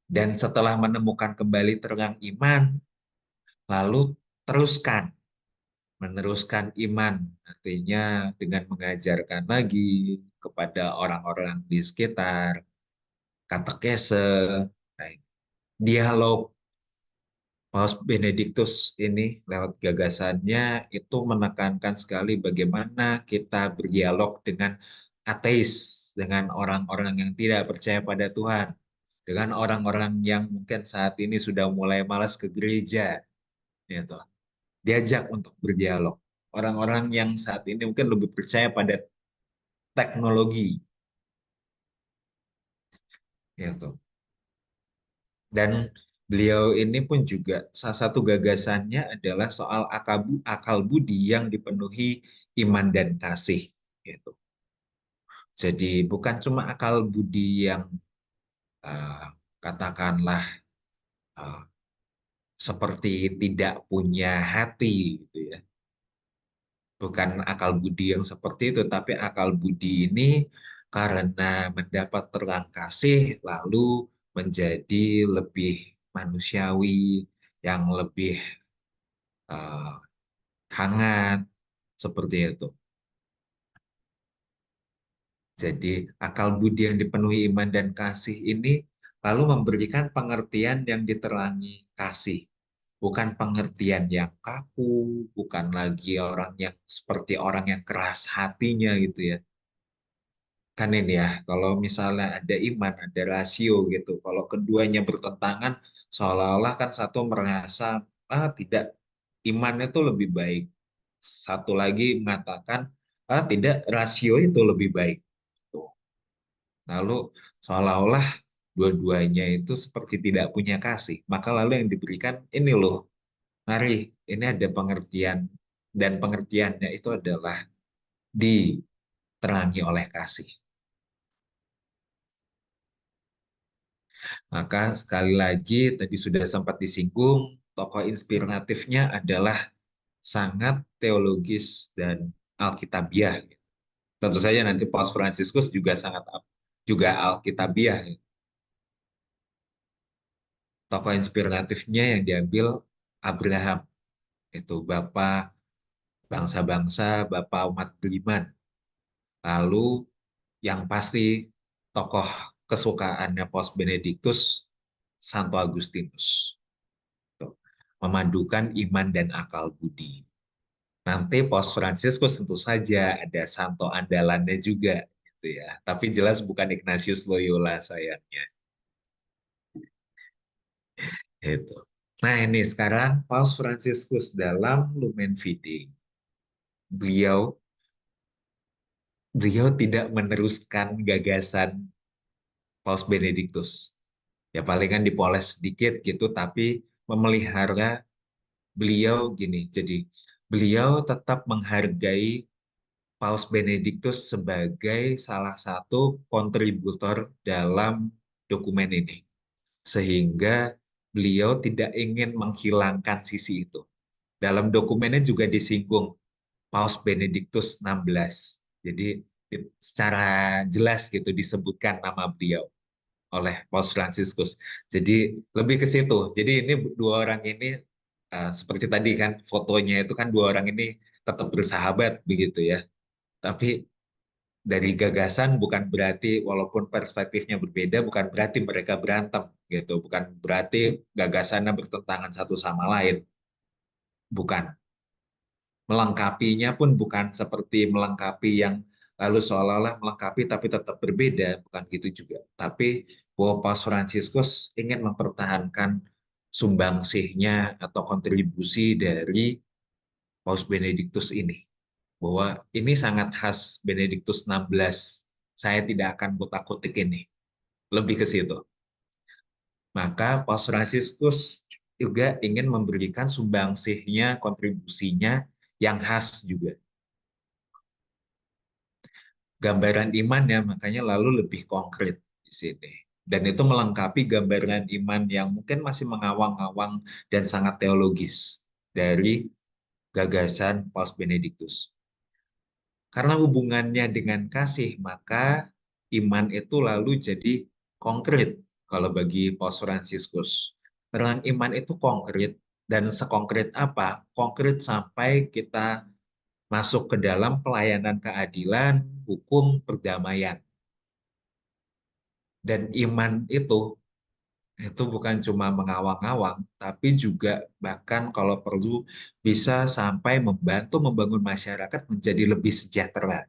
Dan setelah menemukan kembali terang iman, lalu teruskan, meneruskan iman. Artinya dengan mengajarkan lagi kepada orang-orang di sekitar, katekese, dialog. Paus Benediktus ini lewat gagasannya itu menekankan sekali bagaimana kita berdialog dengan ateis, dengan orang-orang yang tidak percaya pada Tuhan, dengan orang-orang yang mungkin saat ini sudah mulai malas ke gereja, gitu. Diajak untuk berdialog. Orang-orang yang saat ini mungkin lebih percaya pada teknologi, gitu. Dan beliau ini pun juga salah satu gagasannya adalah soal akal budi yang dipenuhi iman dan kasih. Gitu. Jadi bukan cuma akal budi yang uh, katakanlah uh, seperti tidak punya hati, gitu ya. Bukan akal budi yang seperti itu, tapi akal budi ini karena mendapat terang kasih lalu menjadi lebih manusiawi, yang lebih uh, hangat, seperti itu. Jadi akal budi yang dipenuhi iman dan kasih ini lalu memberikan pengertian yang diterangi kasih. Bukan pengertian yang kaku, bukan lagi orang yang seperti orang yang keras hatinya gitu ya. Kan ini ya, kalau misalnya ada iman, ada rasio gitu. Kalau keduanya bertentangan, seolah-olah kan satu merasa, tidak, iman itu lebih baik. Satu lagi mengatakan, tidak, rasio itu lebih baik. Tuh. Lalu seolah-olah dua-duanya itu seperti tidak punya kasih. Maka lalu yang diberikan, ini loh, mari, ini ada pengertian dan pengertiannya itu adalah diterangi oleh kasih. Maka sekali lagi tadi sudah sempat disinggung, tokoh inspiratifnya adalah sangat teologis dan alkitabiah. Tentu saja nanti Paus Fransiskus juga sangat juga alkitabiah. Tokoh inspiratifnya yang diambil Abraham, itu Bapa bangsa-bangsa, Bapa umat beriman. Lalu yang pasti tokoh kesukaannya Paus Benediktus, Santo Agustinus. Memadukan iman dan akal budi. Nanti Paus Fransiskus tentu saja ada santo andalannya juga, gitu ya. Tapi jelas bukan Ignatius Loyola sayangnya. Itu. Nah ini sekarang Paus Fransiskus dalam Lumen Fidei. Beliau tidak meneruskan gagasan Paus Benediktus. Ya palingan dipoles sedikit gitu, tapi memelihara beliau gini. Jadi beliau tetap menghargai Paus Benediktus sebagai salah satu kontributor dalam dokumen ini. Sehingga beliau tidak ingin menghilangkan sisi itu. Dalam dokumennya juga disinggung Paus Benediktus 16. Jadi secara jelas gitu disebutkan nama beliau oleh Paus Fransiskus. Jadi lebih ke situ. Jadi ini dua orang ini seperti tadi kan fotonya itu kan dua orang ini tetap bersahabat begitu ya. Tapi dari gagasan bukan berarti walaupun perspektifnya berbeda bukan berarti mereka berantem gitu, bukan berarti gagasannya bertentangan satu sama lain. Bukan. Melengkapinya pun bukan seperti melengkapi yang lalu seolah-olah melengkapi tapi tetap berbeda, bukan gitu juga. Tapi bahwa Paus Fransiskus ingin mempertahankan sumbangsihnya atau kontribusi dari Paus Benediktus ini. Bahwa ini sangat khas Benediktus 16. Saya tidak akan kutak-kutik ini. Lebih ke situ. Maka Paus Fransiskus juga ingin memberikan sumbangsihnya, kontribusinya yang khas juga. Gambaran iman ya, makanya lalu lebih konkret di sini. Dan itu melengkapi gambaran iman yang mungkin masih mengawang-awang dan sangat teologis dari gagasan Paus Benediktus. Karena hubungannya dengan kasih, maka iman itu lalu jadi konkret kalau bagi Paus Fransiskus. Terang iman itu konkret, dan sekonkret apa? Konkret sampai kita masuk ke dalam pelayanan keadilan, hukum, perdamaian. Dan iman itu bukan cuma mengawang-awang, tapi juga bahkan kalau perlu bisa sampai membantu membangun masyarakat menjadi lebih sejahtera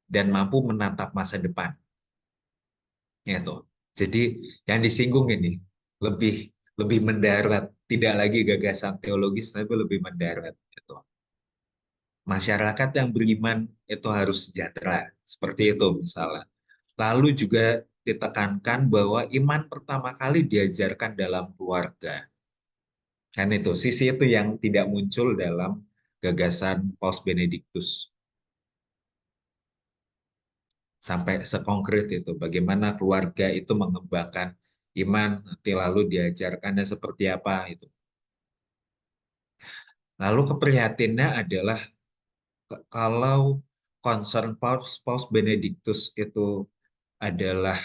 dan mampu menatap masa depan. Gitu. Jadi yang disinggung ini lebih mendarat, tidak lagi gagasan teologis, tapi lebih mendarat. Gitu. Masyarakat yang beriman itu harus sejahtera, seperti itu misalnya. Lalu juga ditekankan bahwa iman pertama kali diajarkan dalam keluarga. Kan itu, sisi itu yang tidak muncul dalam gagasan Paus Benediktus. Sampai sekonkret itu, bagaimana keluarga itu mengembangkan iman, nanti lalu diajarkannya seperti apa itu. Lalu keprihatinnya adalah kalau concern Paus Benediktus itu adalah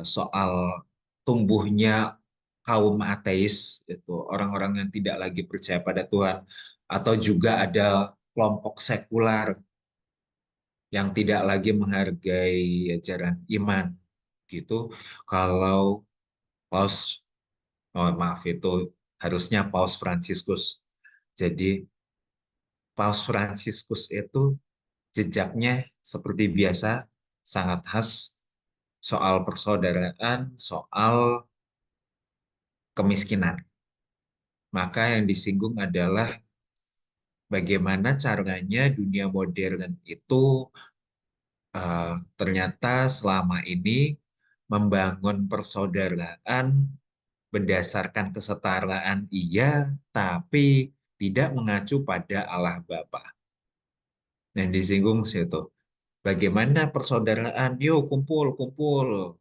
soal tumbuhnya kaum ateis, itu orang-orang yang tidak lagi percaya pada Tuhan, atau juga ada kelompok sekular yang tidak lagi menghargai ajaran iman, gitu. Kalau Paus, oh maaf itu harusnya Paus Fransiskus. Jadi Paus Fransiskus itu jejaknya seperti biasa sangat khas soal persaudaraan, soal kemiskinan. Maka yang disinggung adalah bagaimana caranya dunia modern itu ternyata selama ini membangun persaudaraan berdasarkan kesetaraan iya, tapi tidak mengacu pada Allah Bapa. Yang disinggung situ. Bagaimana persaudaraan? Yuk kumpul, kumpul.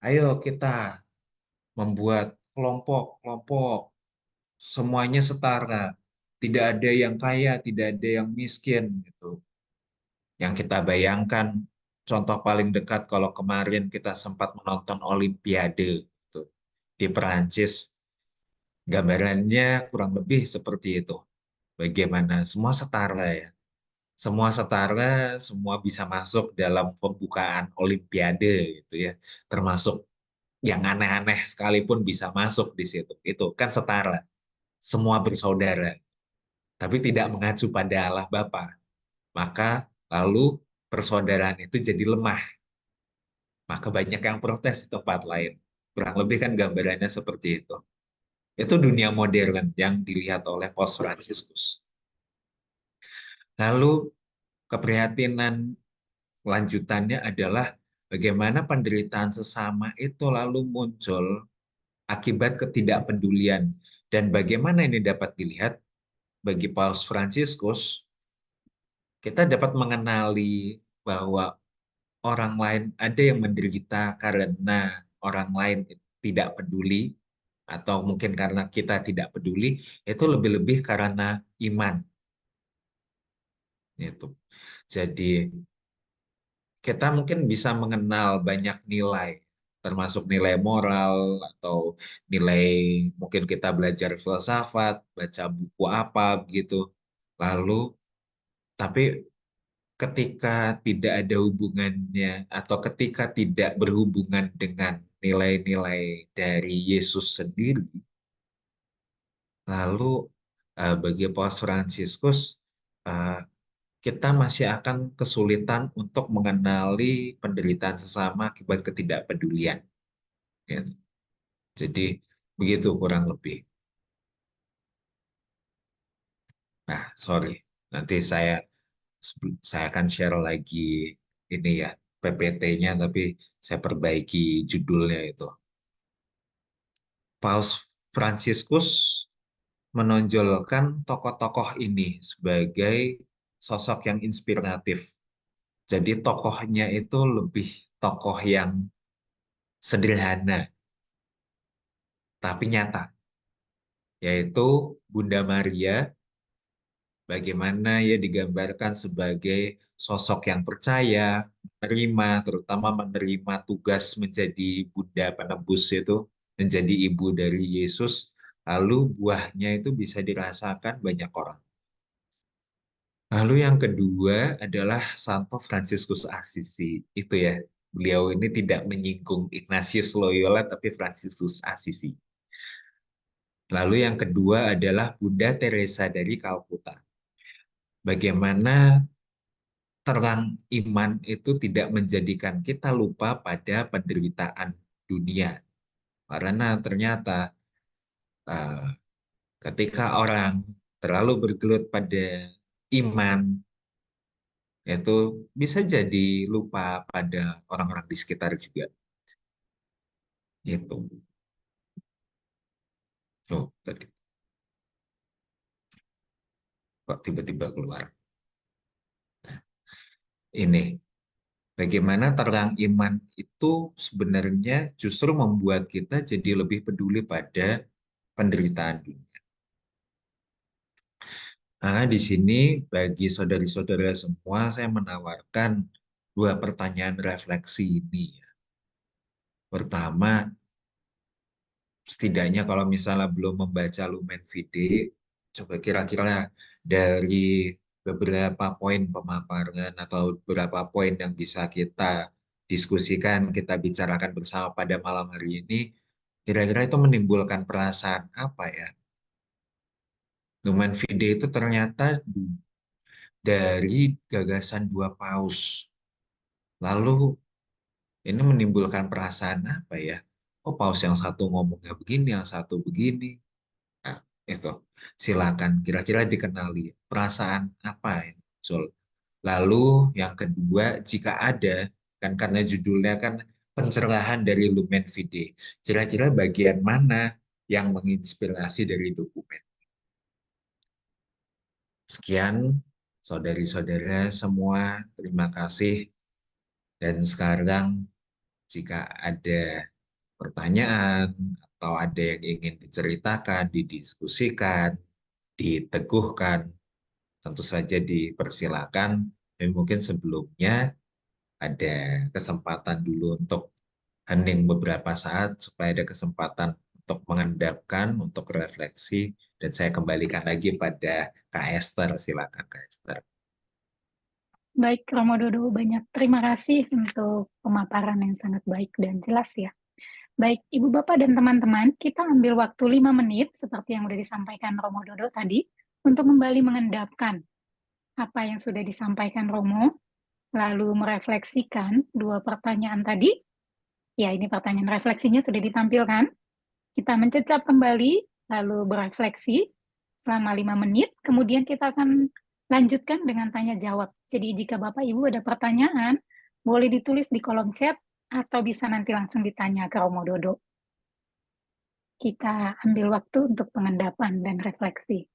Ayo kita membuat kelompok-kelompok. Semuanya setara. Tidak ada yang kaya, tidak ada yang miskin. Gitu. Yang kita bayangkan, contoh paling dekat kalau kemarin kita sempat menonton Olimpiade gitu, di Perancis, gambarannya kurang lebih seperti itu. Bagaimana semua setara ya. Semua setara, semua bisa masuk dalam pembukaan Olimpiade gitu ya. Termasuk yang aneh-aneh sekalipun bisa masuk di situ. Itu kan setara. Semua bersaudara. Tapi tidak mengacu pada Allah Bapa. Maka lalu persaudaraan itu jadi lemah. Maka banyak yang protes di tempat lain. Kurang lebih kan gambarannya seperti itu. Itu dunia modern yang dilihat oleh Paus Fransiskus. Lalu keprihatinan lanjutannya adalah bagaimana penderitaan sesama itu lalu muncul akibat ketidakpedulian. Dan bagaimana ini dapat dilihat bagi Paus Fransiskus, kita dapat mengenali bahwa orang lain ada yang menderita karena orang lain tidak peduli, atau mungkin karena kita tidak peduli, itu lebih-lebih karena iman. Itu. Jadi kita mungkin bisa mengenal banyak nilai, termasuk nilai moral atau nilai mungkin kita belajar filsafat, baca buku apa begitu. Lalu, tapi ketika tidak ada hubungannya atau ketika tidak berhubungan dengan nilai-nilai dari Yesus sendiri, lalu bagi Paus Fransiskus eh, kita masih akan kesulitan untuk mengenali penderitaan sesama akibat ketidakpedulian. Ya. Jadi begitu kurang lebih. Nah, sorry, nanti saya akan share lagi ini ya PPT-nya, tapi saya perbaiki judulnya itu. Paus Fransiskus menonjolkan tokoh-tokoh ini sebagai sosok yang inspiratif. Jadi tokohnya itu lebih tokoh yang sederhana, tapi nyata, yaitu Bunda Maria, bagaimana ia digambarkan sebagai sosok yang percaya, menerima, terutama menerima tugas menjadi Bunda penebus itu, menjadi ibu dari Yesus, lalu buahnya itu bisa dirasakan banyak orang. Lalu yang kedua adalah Santo Fransiskus Assisi. Itu ya, beliau ini tidak menyinggung Ignatius Loyola, tapi Fransiskus Assisi. Lalu yang kedua adalah Bunda Teresa dari Kalkuta. Bagaimana terang iman itu tidak menjadikan kita lupa pada penderitaan dunia. Karena ternyata eh, ketika orang terlalu bergelut pada iman, itu bisa jadi lupa pada orang-orang di sekitar juga. Itu. Oh, tadi kok tiba-tiba keluar. Ini, bagaimana terang iman itu sebenarnya justru membuat kita jadi lebih peduli pada penderitaan dunia. Nah, di sini bagi saudari-saudara semua, saya menawarkan dua pertanyaan refleksi ini. Pertama, setidaknya kalau misalnya belum membaca Lumen Fide, coba kira-kira dari beberapa poin pemaparan atau beberapa poin yang bisa kita diskusikan, kita bicarakan bersama pada malam hari ini, kira-kira itu menimbulkan perasaan apa ya? Lumen Fide itu ternyata dari gagasan dua paus. Lalu ini menimbulkan perasaan apa ya? Oh, paus yang satu ngomongnya begini, yang satu begini. Nah, itu silakan kira-kira dikenali perasaan apa yang muncul. Lalu yang kedua, jika ada, kan karena judulnya kan pencerahan dari Lumen Fide, kira-kira bagian mana yang menginspirasi dari dokumen? Sekian, saudari-saudara semua, terima kasih. Dan sekarang, jika ada pertanyaan atau ada yang ingin diceritakan, didiskusikan, diteguhkan, tentu saja dipersilakan. Tapi mungkin sebelumnya ada kesempatan dulu untuk hening beberapa saat supaya ada kesempatan untuk mengendapkan, untuk refleksi, dan saya kembalikan lagi pada Kak Esther. Silakan Kak Esther. Baik, Romo Dodo, banyak terima kasih untuk pemaparan yang sangat baik dan jelas ya. Baik, Ibu Bapak dan teman-teman, kita ambil waktu 5 menit, seperti yang sudah disampaikan Romo Dodo tadi, untuk kembali mengendapkan apa yang sudah disampaikan Romo, lalu merefleksikan 2 pertanyaan tadi. Ya, ini pertanyaan refleksinya sudah ditampilkan. Kita mencecap kembali, lalu berefleksi selama 5 menit, kemudian kita akan lanjutkan dengan tanya jawab. Jadi jika Bapak Ibu ada pertanyaan, boleh ditulis di kolom chat atau bisa nanti langsung ditanya ke Romo Dodo. Kita ambil waktu untuk pengendapan dan refleksi.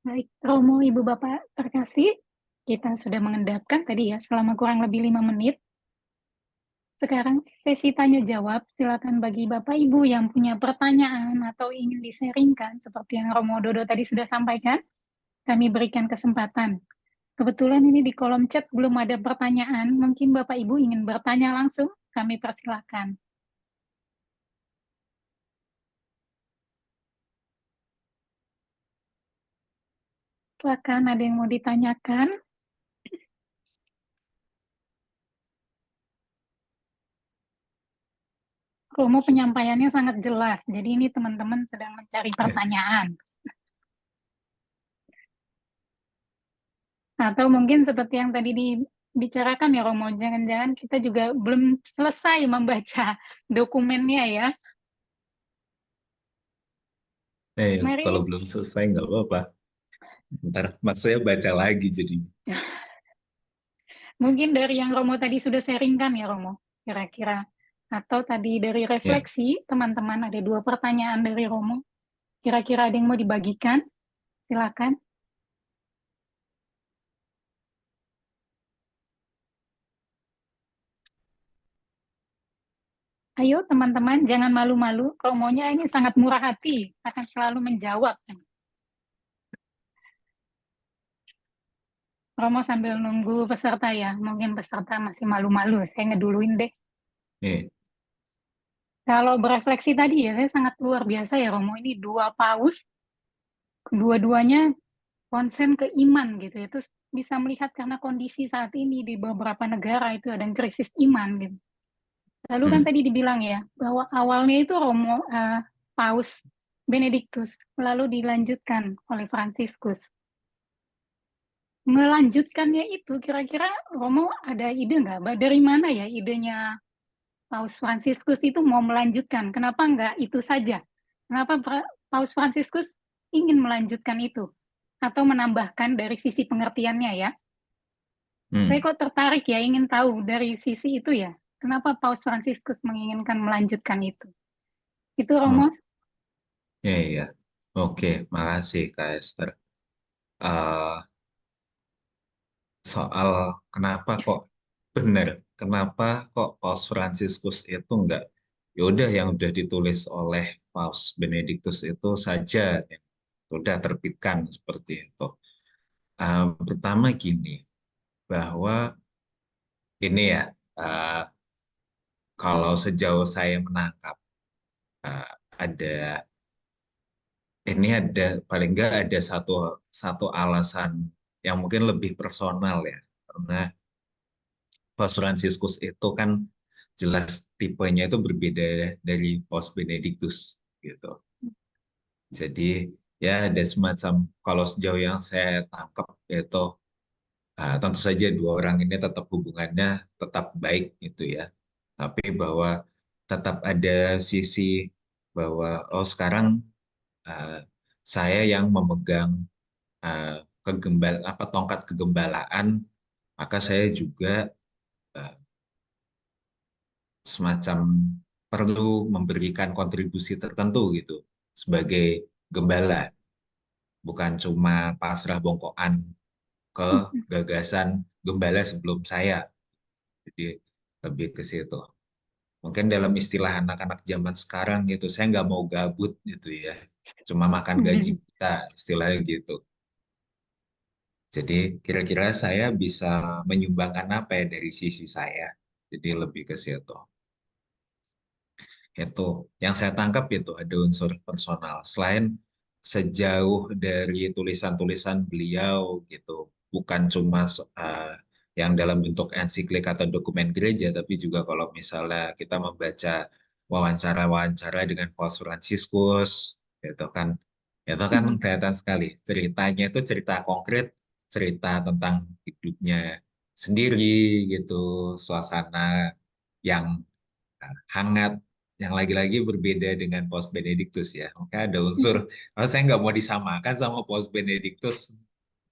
Baik, Romo, Ibu Bapak terkasih, kita sudah mengendapkan tadi ya selama kurang lebih 5 menit. Sekarang sesi tanya jawab, silakan bagi Bapak Ibu yang punya pertanyaan atau ingin diseringkan, seperti yang Romo Dodo tadi sudah sampaikan, kami berikan kesempatan. Kebetulan ini di kolom chat belum ada pertanyaan, mungkin Bapak Ibu ingin bertanya langsung, kami persilakan. Silakan, ada yang mau ditanyakan? Romo penyampaiannya sangat jelas, jadi ini teman-teman sedang mencari pertanyaan. Atau mungkin seperti yang tadi dibicarakan ya Romo, jangan-jangan kita juga belum selesai membaca dokumennya ya. Kalau Mari, belum selesai nggak apa-apa. Ntar maksudnya baca lagi jadi. mungkin dari yang Romo tadi sudah sharingkan ya Romo, kira-kira. Atau tadi dari Ya, refleksi, teman-teman ada 2 pertanyaan dari Romo. Kira-kira ada yang mau dibagikan? Silakan. Ayo teman-teman, jangan malu-malu. Romonya ini sangat murah hati, akan selalu menjawab. Romo sambil nunggu peserta ya, mungkin peserta masih malu-malu. Saya ngeduluin deh. nih, Kalau berefleksi tadi ya, saya sangat luar biasa ya Romo. Ini 2 paus, dua-duanya konsen ke iman gitu. Itu bisa melihat karena kondisi saat ini di beberapa negara itu ada krisis iman gitu. Lalu kan hmm, tadi dibilang ya, bahwa awalnya itu Romo, Paus Benediktus, lalu dilanjutkan oleh Fransiskus. Melanjutkannya itu kira-kira Romo ada ide nggak? Dari mana ya idenya Paus Fransiskus itu mau melanjutkan? Kenapa nggak itu saja? Kenapa Paus Fransiskus ingin melanjutkan itu? Atau menambahkan dari sisi pengertiannya ya? Saya hmm, kok tertarik ya ingin tahu dari sisi itu ya. Kenapa Paus Fransiskus menginginkan melanjutkan itu? Itu Romo. oh, ya, ya. Oke, makasih Kak Esther. Eh, Soal kenapa kok benar, kenapa kok Paus Fransiskus itu enggak, ya udah yang udah ditulis oleh Paus Benediktus itu saja yang udah terbitkan seperti itu. Pertama gini, bahwa ini ya, eh, kalau sejauh saya menangkap, eh, ada ini ada paling enggak ada satu satu alasan yang mungkin lebih personal ya, karena Paus Fransiskus itu kan jelas tipenya itu berbeda dari Paus Benediktus gitu. Jadi ya ada semacam kalau sejauh yang saya tangkap itu tentu saja dua orang ini tetap hubungannya tetap baik gitu ya. Tapi bahwa tetap ada sisi bahwa oh sekarang uh, saya yang memegang tongkat kegembalaan, maka saya juga uh, semacam perlu memberikan kontribusi tertentu gitu sebagai gembala, bukan cuma pasrah bongkoan ke gagasan gembala sebelum saya. Jadi lebih ke situ. Mungkin dalam istilah anak-anak zaman sekarang gitu, saya nggak mau gabut gitu ya, cuma makan gaji kita, istilahnya gitu. Jadi kira-kira saya bisa menyumbangkan apa ya dari sisi saya. Jadi lebih ke situ. Itu yang saya tangkap itu ada unsur personal. Selain sejauh dari tulisan-tulisan beliau gitu, bukan cuma yang dalam bentuk ensiklik atau dokumen gereja, tapi juga kalau misalnya kita membaca wawancara-wawancara dengan Paus Fransiskus, itu kan kelihatan sekali ceritanya itu cerita konkret, cerita tentang hidupnya sendiri gitu, suasana yang hangat yang lagi-lagi berbeda dengan Paus Benediktus ya. Maka ada unsur, kalau saya nggak mau disamakan sama Paus Benediktus,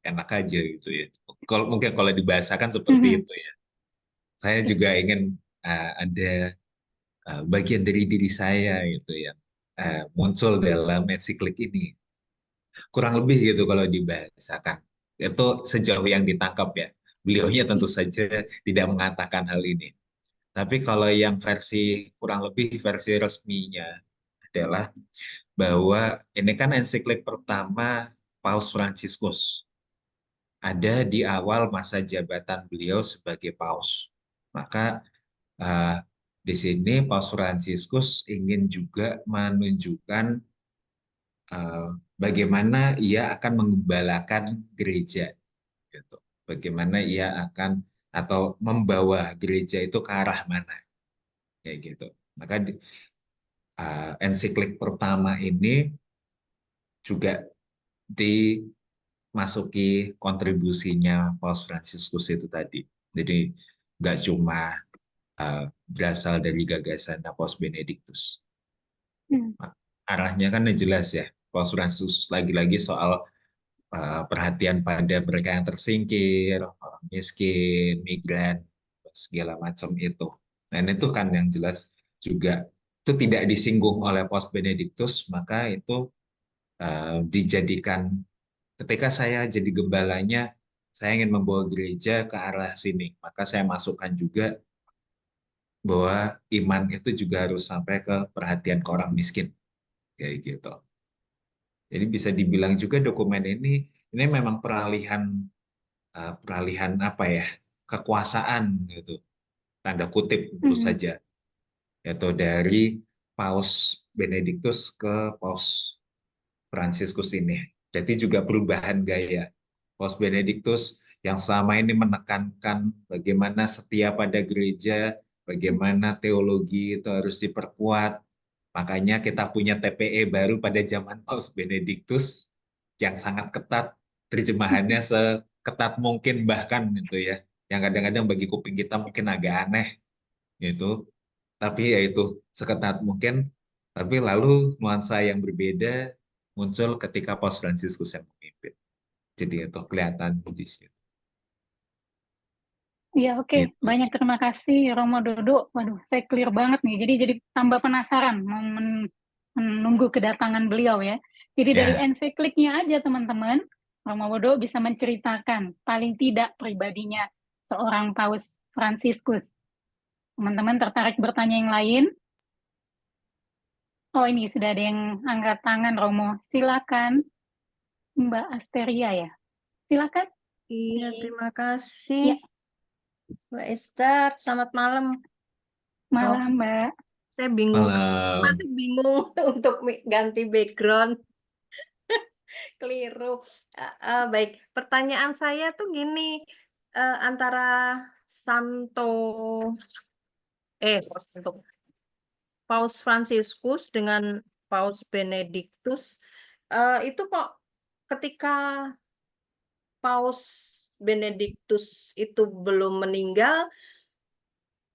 enak aja gitu ya. Kalau mungkin kalau dibahasakan seperti itu ya. Saya juga ingin ada bagian dari diri saya gitu ya muncul dalam ensiklik ini. kurang lebih gitu kalau dibahasakan. Itu sejauh yang ditangkap ya. Beliaunya tentu saja tidak mengatakan hal ini. Tapi kalau yang versi kurang lebih versi resminya adalah bahwa ini kan ensiklik pertama Paus Fransiskus ada di awal masa jabatan beliau sebagai paus. Maka eh, di sini Paus Fransiskus ingin juga menunjukkan bagaimana ia akan mengembalakan gereja, gitu. Bagaimana ia akan atau membawa gereja itu ke arah mana, kayak gitu. Maka ensiklik pertama ini juga dimasuki kontribusinya Paus Fransiskus itu tadi. Jadi nggak cuma berasal dari gagasan Paus Benediktus. Hmm. Arahnya kan jelas ya. Paus Fransiskus lagi-lagi soal perhatian pada mereka yang tersingkir, orang miskin, migran, segala macam itu. Dan itu kan yang jelas juga itu tidak disinggung oleh Paus Benediktus, maka itu dijadikan ketika saya jadi gembalanya, saya ingin membawa gereja ke arah sini, maka saya masukkan juga bahwa iman itu juga harus sampai ke perhatian ke orang miskin, kayak gitu. Jadi bisa dibilang juga dokumen ini memang peralihan apa ya, kekuasaan gitu, tanda kutip tentu Hmm. saja, yaitu dari Paus Benediktus ke Paus Fransiskus ini. Jadi juga perubahan gaya. Paus Benediktus yang selama ini menekankan bagaimana setia pada gereja, bagaimana teologi itu harus diperkuat. Makanya kita punya TPE baru pada zaman Paus Benediktus yang sangat ketat, terjemahannya seketat mungkin bahkan itu ya. Yang kadang-kadang bagi kuping kita mungkin agak aneh gitu. Tapi ya itu seketat mungkin. Tapi lalu nuansa yang berbeda muncul ketika Paus Fransiskus yang memimpin. Jadi itu kelihatan di situ. Ya, oke. Gitu. Banyak terima kasih Romo Dodo. Waduh, saya clear banget nih. Jadi tambah penasaran mau menunggu kedatangan beliau ya. Jadi dari Ya, ensikliknya aja teman-teman, Romo Dodo bisa menceritakan paling tidak pribadinya seorang Paus Fransiskus. Teman-teman tertarik bertanya yang lain? Oh, ini sudah ada yang angkat tangan, Romo. Silakan, Mbak Asteria ya. Silakan. Iya, terima kasih. Ya, Mbak Esther, selamat malam. malam, Mbak. Saya bingung, malam. masih bingung untuk ganti background. Keliru. Baik, pertanyaan saya tuh gini, antara Santo, Santo, Paus Fransiskus dengan Paus Benediktus, itu kok ketika Paus Benediktus itu belum meninggal,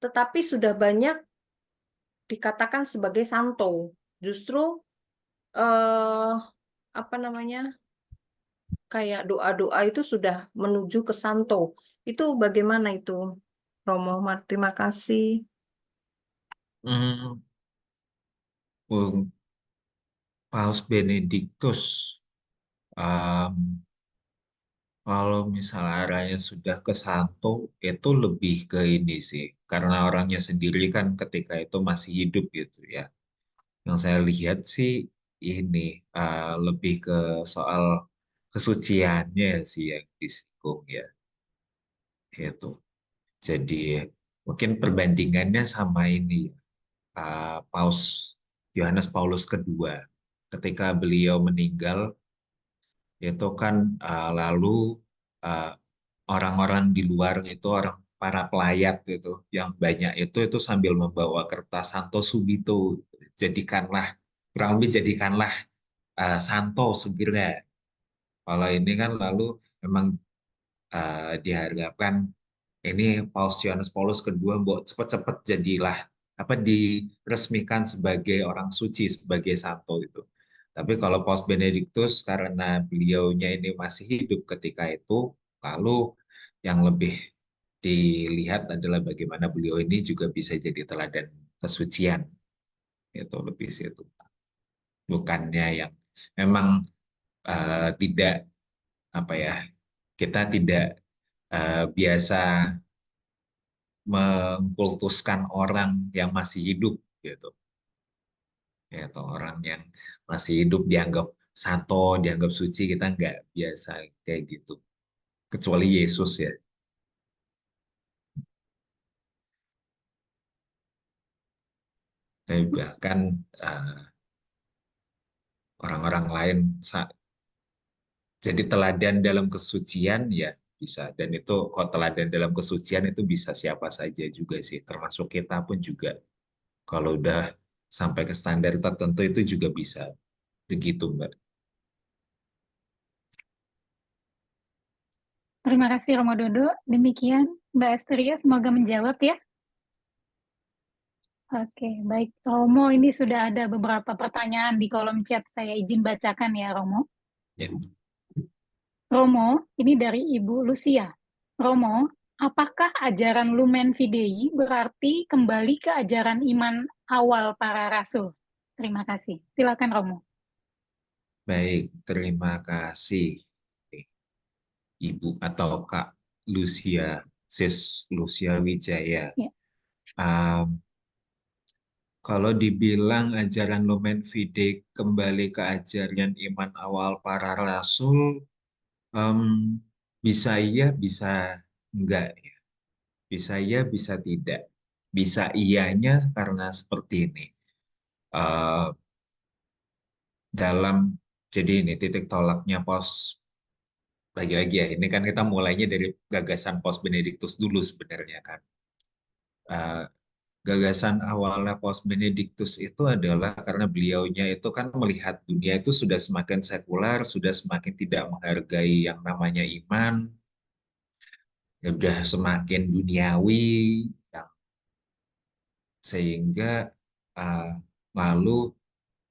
tetapi sudah banyak dikatakan sebagai santo. Justru eh, apa namanya, kayak doa-doa itu sudah menuju ke santo. Itu bagaimana itu, Romo? Terima kasih. Hmm, Paus Benediktus, um, kalau misalnya arahnya sudah ke Santo, itu lebih ke ini sih. Karena orangnya sendiri kan ketika itu masih hidup gitu ya. Yang saya lihat sih ini lebih ke soal kesuciannya sih yang disinggung ya. Itu. Jadi mungkin perbandingannya sama ini Paus Yohanes Paulus kedua. Ketika beliau meninggal, itu kan lalu uh, orang-orang di luar itu orang para pelayat gitu yang banyak itu sambil membawa kertas Santo Subito, jadikanlah kurang lebih jadikanlah Santo segera. Kalau ini kan lalu memang diharapkan ini Paus Yohanes Paulus kedua buat cepat-cepat jadilah apa diresmikan sebagai orang suci, sebagai santo itu. Tapi kalau Paus Benediktus karena beliaunya ini masih hidup ketika itu, lalu yang lebih dilihat adalah bagaimana beliau ini juga bisa jadi teladan kesucian. Itu lebih situ. Bukannya yang memang tidak apa ya, kita tidak biasa mengkultuskan orang yang masih hidup gitu, ya, atau orang yang masih hidup dianggap santo, dianggap suci, kita nggak biasa kayak gitu, kecuali Yesus ya. Tapi bahkan orang-orang lain jadi teladan dalam kesucian ya bisa, dan itu kalau teladan dalam kesucian itu bisa siapa saja juga sih, termasuk kita pun juga kalau udah sampai ke standar tertentu itu juga bisa begitu, Mbak. Terima kasih Romo Dodo. Demikian Mbak Asteria, semoga menjawab ya. Oke, baik. Romo, ini sudah ada beberapa pertanyaan di kolom chat. Saya izin bacakan ya, Romo. Ya. Romo, ini dari Ibu Lucia. Romo, apakah ajaran Lumen Fidei berarti kembali ke ajaran iman awal para rasul? Terima kasih. Silakan Romo. Baik, terima kasih Ibu atau Kak Lucia, Sis Lucia Wijaya. Ya. Kalau dibilang ajaran Lumen Fidei kembali ke ajaran iman awal para rasul, bisa iya, bisa enggak ya. Bisa iya, bisa tidak. Bisa iyanya karena seperti ini. Eh, dalam jadi ini titik tolaknya lagi-lagi ya. Ini kan kita mulainya dari gagasan Paus Benediktus dulu sebenarnya kan. Eh, Gagasan awalnya Paus Benediktus itu adalah karena beliaunya itu kan melihat dunia itu sudah semakin sekular, sudah semakin tidak menghargai yang namanya iman, ya udah semakin duniawi, yang sehingga uh, lalu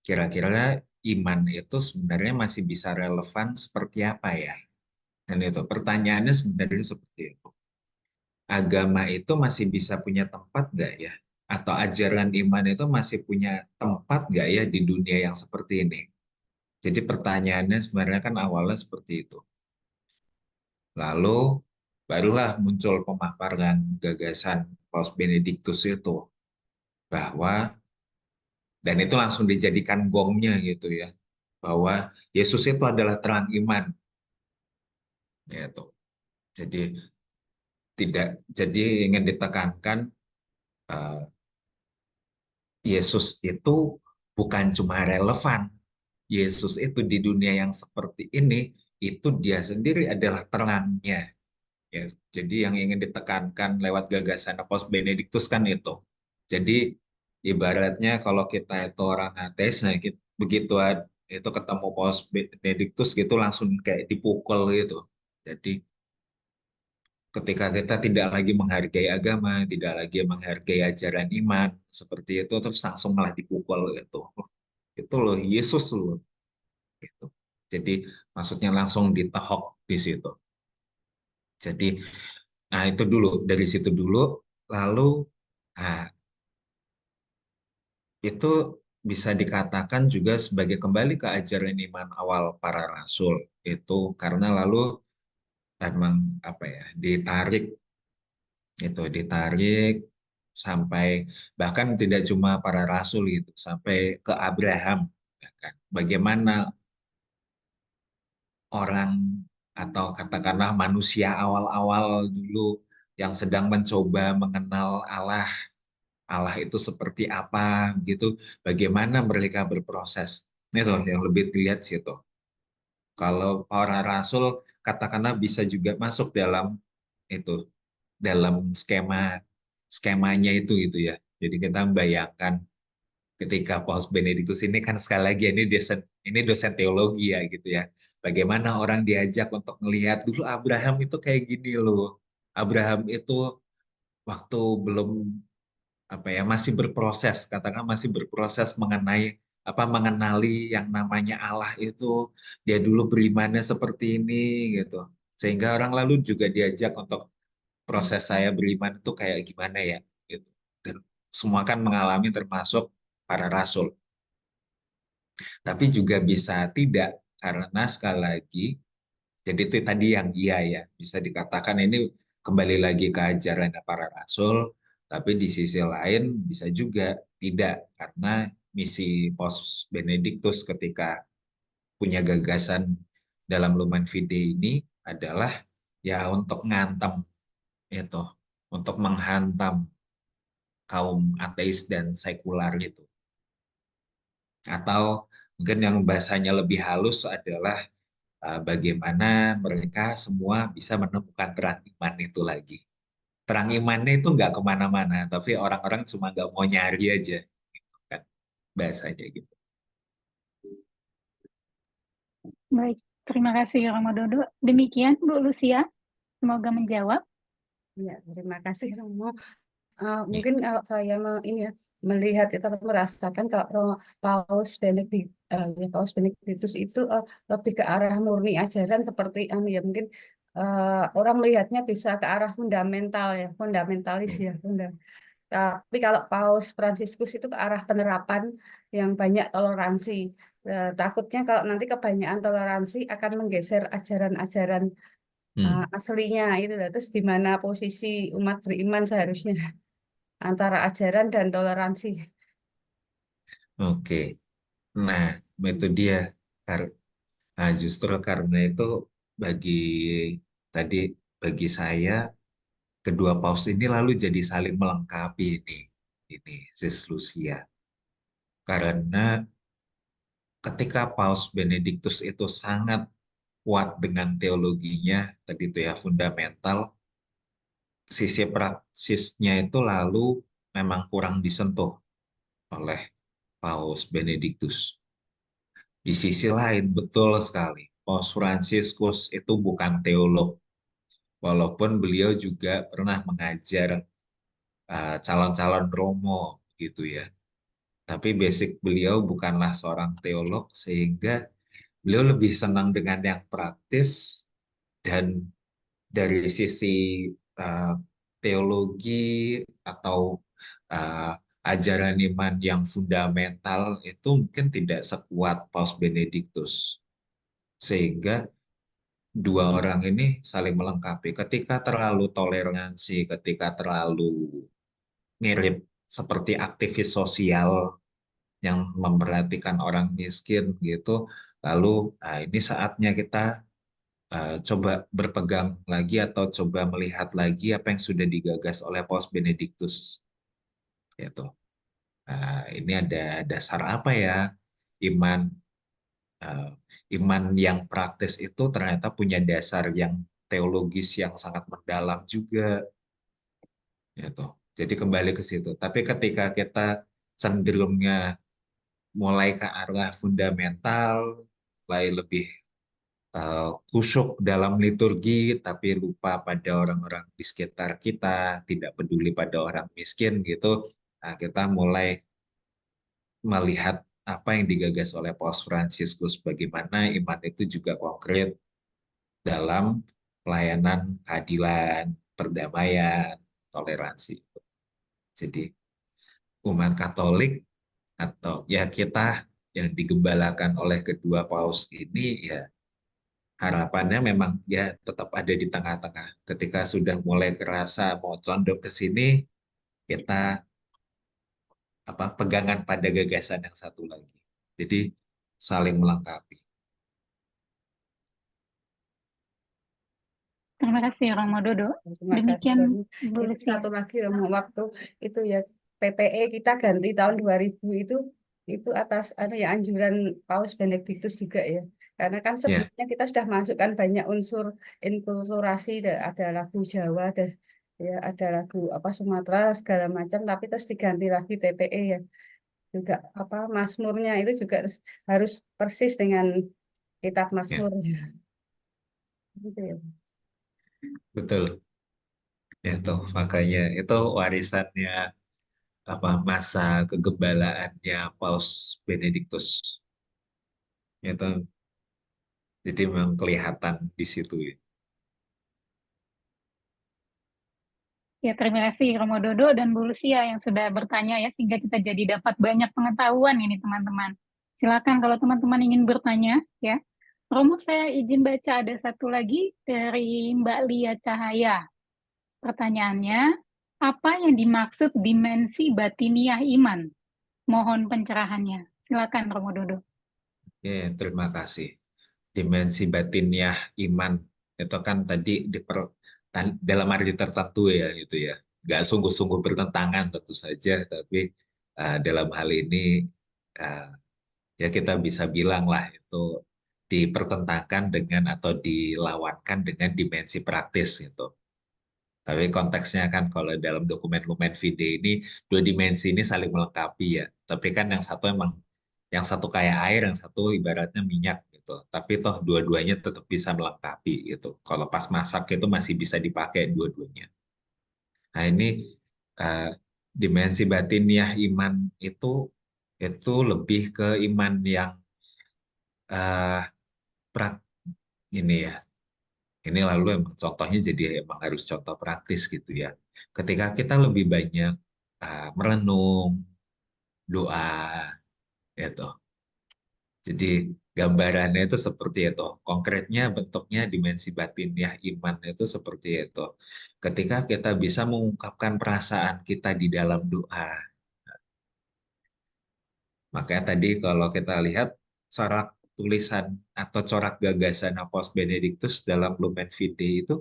kira-kira iman itu sebenarnya masih bisa relevan seperti apa ya? Dan itu pertanyaannya sebenarnya seperti itu. Agama itu masih bisa punya tempat nggak ya? Atau ajaran iman itu masih punya tempat nggak ya di dunia yang seperti ini? Jadi pertanyaannya sebenarnya kan awalnya seperti itu. Lalu barulah muncul pemaparan gagasan Paus Benediktus itu bahwa, dan itu langsung dijadikan gongnya gitu ya, bahwa Yesus itu adalah terang iman, gitu. Jadi tidak, jadi ingin ditekankan eh, Yesus itu bukan cuma relevan. Yesus itu di dunia yang seperti ini, itu dia sendiri adalah terangnya. Ya, jadi yang ingin ditekankan lewat gagasan Paus Benediktus kan itu. Jadi ibaratnya kalau kita itu orang ateis, nah begitu itu ketemu Paus Benediktus gitu langsung kayak dipukul gitu. Jadi ketika kita tidak lagi menghargai agama, tidak lagi menghargai ajaran iman seperti itu, terus langsung malah dipukul gitu. Itu loh Yesus loh gitu. Jadi maksudnya langsung ditehok di situ. Jadi nah itu dulu, dari situ dulu, lalu nah, itu bisa dikatakan juga sebagai kembali ke ajaran iman awal para rasul itu, karena lalu emang apa ya, ditarik sampai bahkan tidak cuma para rasul gitu, sampai ke Abraham, ya kan? Bagaimana orang atau katakanlah manusia awal-awal dulu yang sedang mencoba mengenal Allah, Allah itu seperti apa gitu, bagaimana mereka berproses. Itu yang lebih dilihat situ. Kalau para rasul katakanlah bisa juga masuk dalam itu, dalam skemanya itu gitu ya. Jadi kita membayangkan ketika Paus Benediktus ini kan sekali lagi ini dosen teologi ya gitu ya. Bagaimana orang diajak untuk melihat dulu Abraham itu kayak gini loh. Abraham itu waktu belum apa ya, masih berproses, katakan masih berproses mengenali yang namanya Allah itu, dia dulu berimannya seperti ini gitu. Sehingga orang lalu juga diajak untuk proses saya beriman itu kayak gimana ya gitu. Dan semua kan mengalami termasuk para rasul. Tapi juga bisa tidak Karena sekali lagi, jadi itu tadi yang iya ya, bisa dikatakan ini kembali lagi ke ajaran para rasul, tapi di sisi lain bisa juga tidak, karena misi Paus Benediktus ketika punya gagasan dalam Lumen Fide ini adalah ya untuk ngantem itu, untuk menghantam kaum ateis dan sekular itu. Atau mungkin yang bahasanya lebih halus adalah bagaimana mereka semua bisa menemukan terang iman itu lagi. Terang imannya itu nggak kemana-mana, tapi orang-orang cuma nggak mau nyari aja, gitu kan bahasanya gitu. Baik, terima kasih Romo Dodo. Demikian Bu Lucia, semoga menjawab. Ya, terima kasih Romo. Mungkin kalau saya ini ya, melihat itu atau merasakan kalau Paus Benediktus itu lebih ke arah murni ajaran seperti ya mungkin orang melihatnya bisa ke arah fundamental ya, fundamentalis ya, Tapi kalau Paus Fransiskus itu ke arah penerapan yang banyak toleransi. Takutnya kalau nanti kebanyakan toleransi akan menggeser ajaran-ajaran aslinya itu. Terus di mana posisi umat beriman seharusnya antara ajaran dan toleransi. Oke, nah itu dia. Nah, justru karena itu bagi tadi bagi saya kedua paus ini lalu jadi saling melengkapi ini Sis Lucia. Karena ketika Paus Benediktus itu sangat kuat dengan teologinya, tadi itu ya fundamental, sisi praksisnya itu lalu memang kurang disentuh oleh Paus Benediktus. Di sisi lain, betul sekali, Paus Fransiskus itu bukan teolog, walaupun beliau juga pernah mengajar calon-calon romo gitu ya. Tapi basic beliau bukanlah seorang teolog, sehingga beliau lebih senang dengan yang praktis, dan dari sisi uh, teologi atau uh, ajaran iman yang fundamental itu mungkin tidak sekuat Paus Benediktus. Sehingga dua orang ini saling melengkapi. Ketika terlalu toleransi, ketika terlalu mirip seperti aktivis sosial yang memperhatikan orang miskin gitu, lalu ini saatnya kita coba berpegang lagi atau coba melihat lagi apa yang sudah digagas oleh Paus Benediktus. Gitu. Ini ada dasar apa ya? Iman uh, iman yang praktis itu ternyata punya dasar yang teologis yang sangat mendalam juga. Gitu. Jadi kembali ke situ. Tapi ketika kita cenderungnya mulai ke arah fundamental, mulai lebih khusyuk dalam liturgi, tapi lupa pada orang-orang di sekitar kita, tidak peduli pada orang miskin gitu. Nah, kita mulai melihat apa yang digagas oleh Paus Fransiskus, bagaimana iman itu juga konkret dalam pelayanan keadilan, perdamaian, toleransi. Jadi umat Katolik atau ya kita yang digembalakan oleh kedua paus ini ya harapannya memang ya tetap ada di tengah-tengah. Ketika sudah mulai kerasa mau condong ke sini, kita pegangan pada gagasan yang satu lagi. Jadi saling melengkapi. Terima kasih Romo Dodo. Terima kasih. Demikian Bu Itu Lucia. satu lagi Romo, waktu itu ya PPE kita ganti tahun 2000 itu atas ya anjuran Paus Benediktus juga ya. Karena kan sebelumnya kita sudah masukkan banyak unsur inkulturasi, ada lagu Jawa, ada lagu Sumatera segala macam, tapi terus diganti lagi PPE ya. Juga Mazmurnya itu juga harus persis dengan kitab Mazmur. Gitu ya. Betul. Itu makanya itu warisannya masa kegembalaannya Paus Benediktus. Itu jadi memang kelihatan di situ ya. Ya, terima kasih Romo Dodo dan Bu Lucia yang sudah bertanya ya, sehingga kita jadi dapat banyak pengetahuan ini teman-teman. Silakan kalau teman-teman ingin bertanya ya, Romo, saya izin baca ada satu lagi dari Mbak Lia Cahaya. Pertanyaannya, apa yang dimaksud dimensi batiniah iman? Mohon pencerahannya. Silakan Romo Dodo. Oke, terima kasih. Dimensi batiniah iman itu kan tadi dalam arti tertentu ya itu ya. Nggak sungguh-sungguh bertentangan tentu saja, tapi dalam hal ini uh, ya kita bisa bilang lah itu dipertentangkan dengan atau dilawankan dengan dimensi praktis gitu. Tapi konteksnya kan kalau dalam dokumen Lumen Fide ini dua dimensi ini saling melengkapi ya. Tapi kan yang satu kayak air, yang satu ibaratnya minyak gitu. Tapi toh dua-duanya tetap bisa melengkapi gitu. Kalau pas masak itu masih bisa dipakai dua-duanya. Nah ini eh, dimensi batiniah iman itu lebih ke iman yang eh, prak ini ya. Ini lalu emang contohnya jadi emang harus contoh praktis gitu ya. Ketika kita lebih banyak merenung, doa, gitu. Jadi gambarannya itu seperti itu. Konkretnya bentuknya dimensi batiniah iman itu seperti itu. Ketika kita bisa mengungkapkan perasaan kita di dalam doa. Makanya tadi kalau kita lihat corak tulisan atau corak gagasan Apostol Benediktus dalam Lumen Fide itu,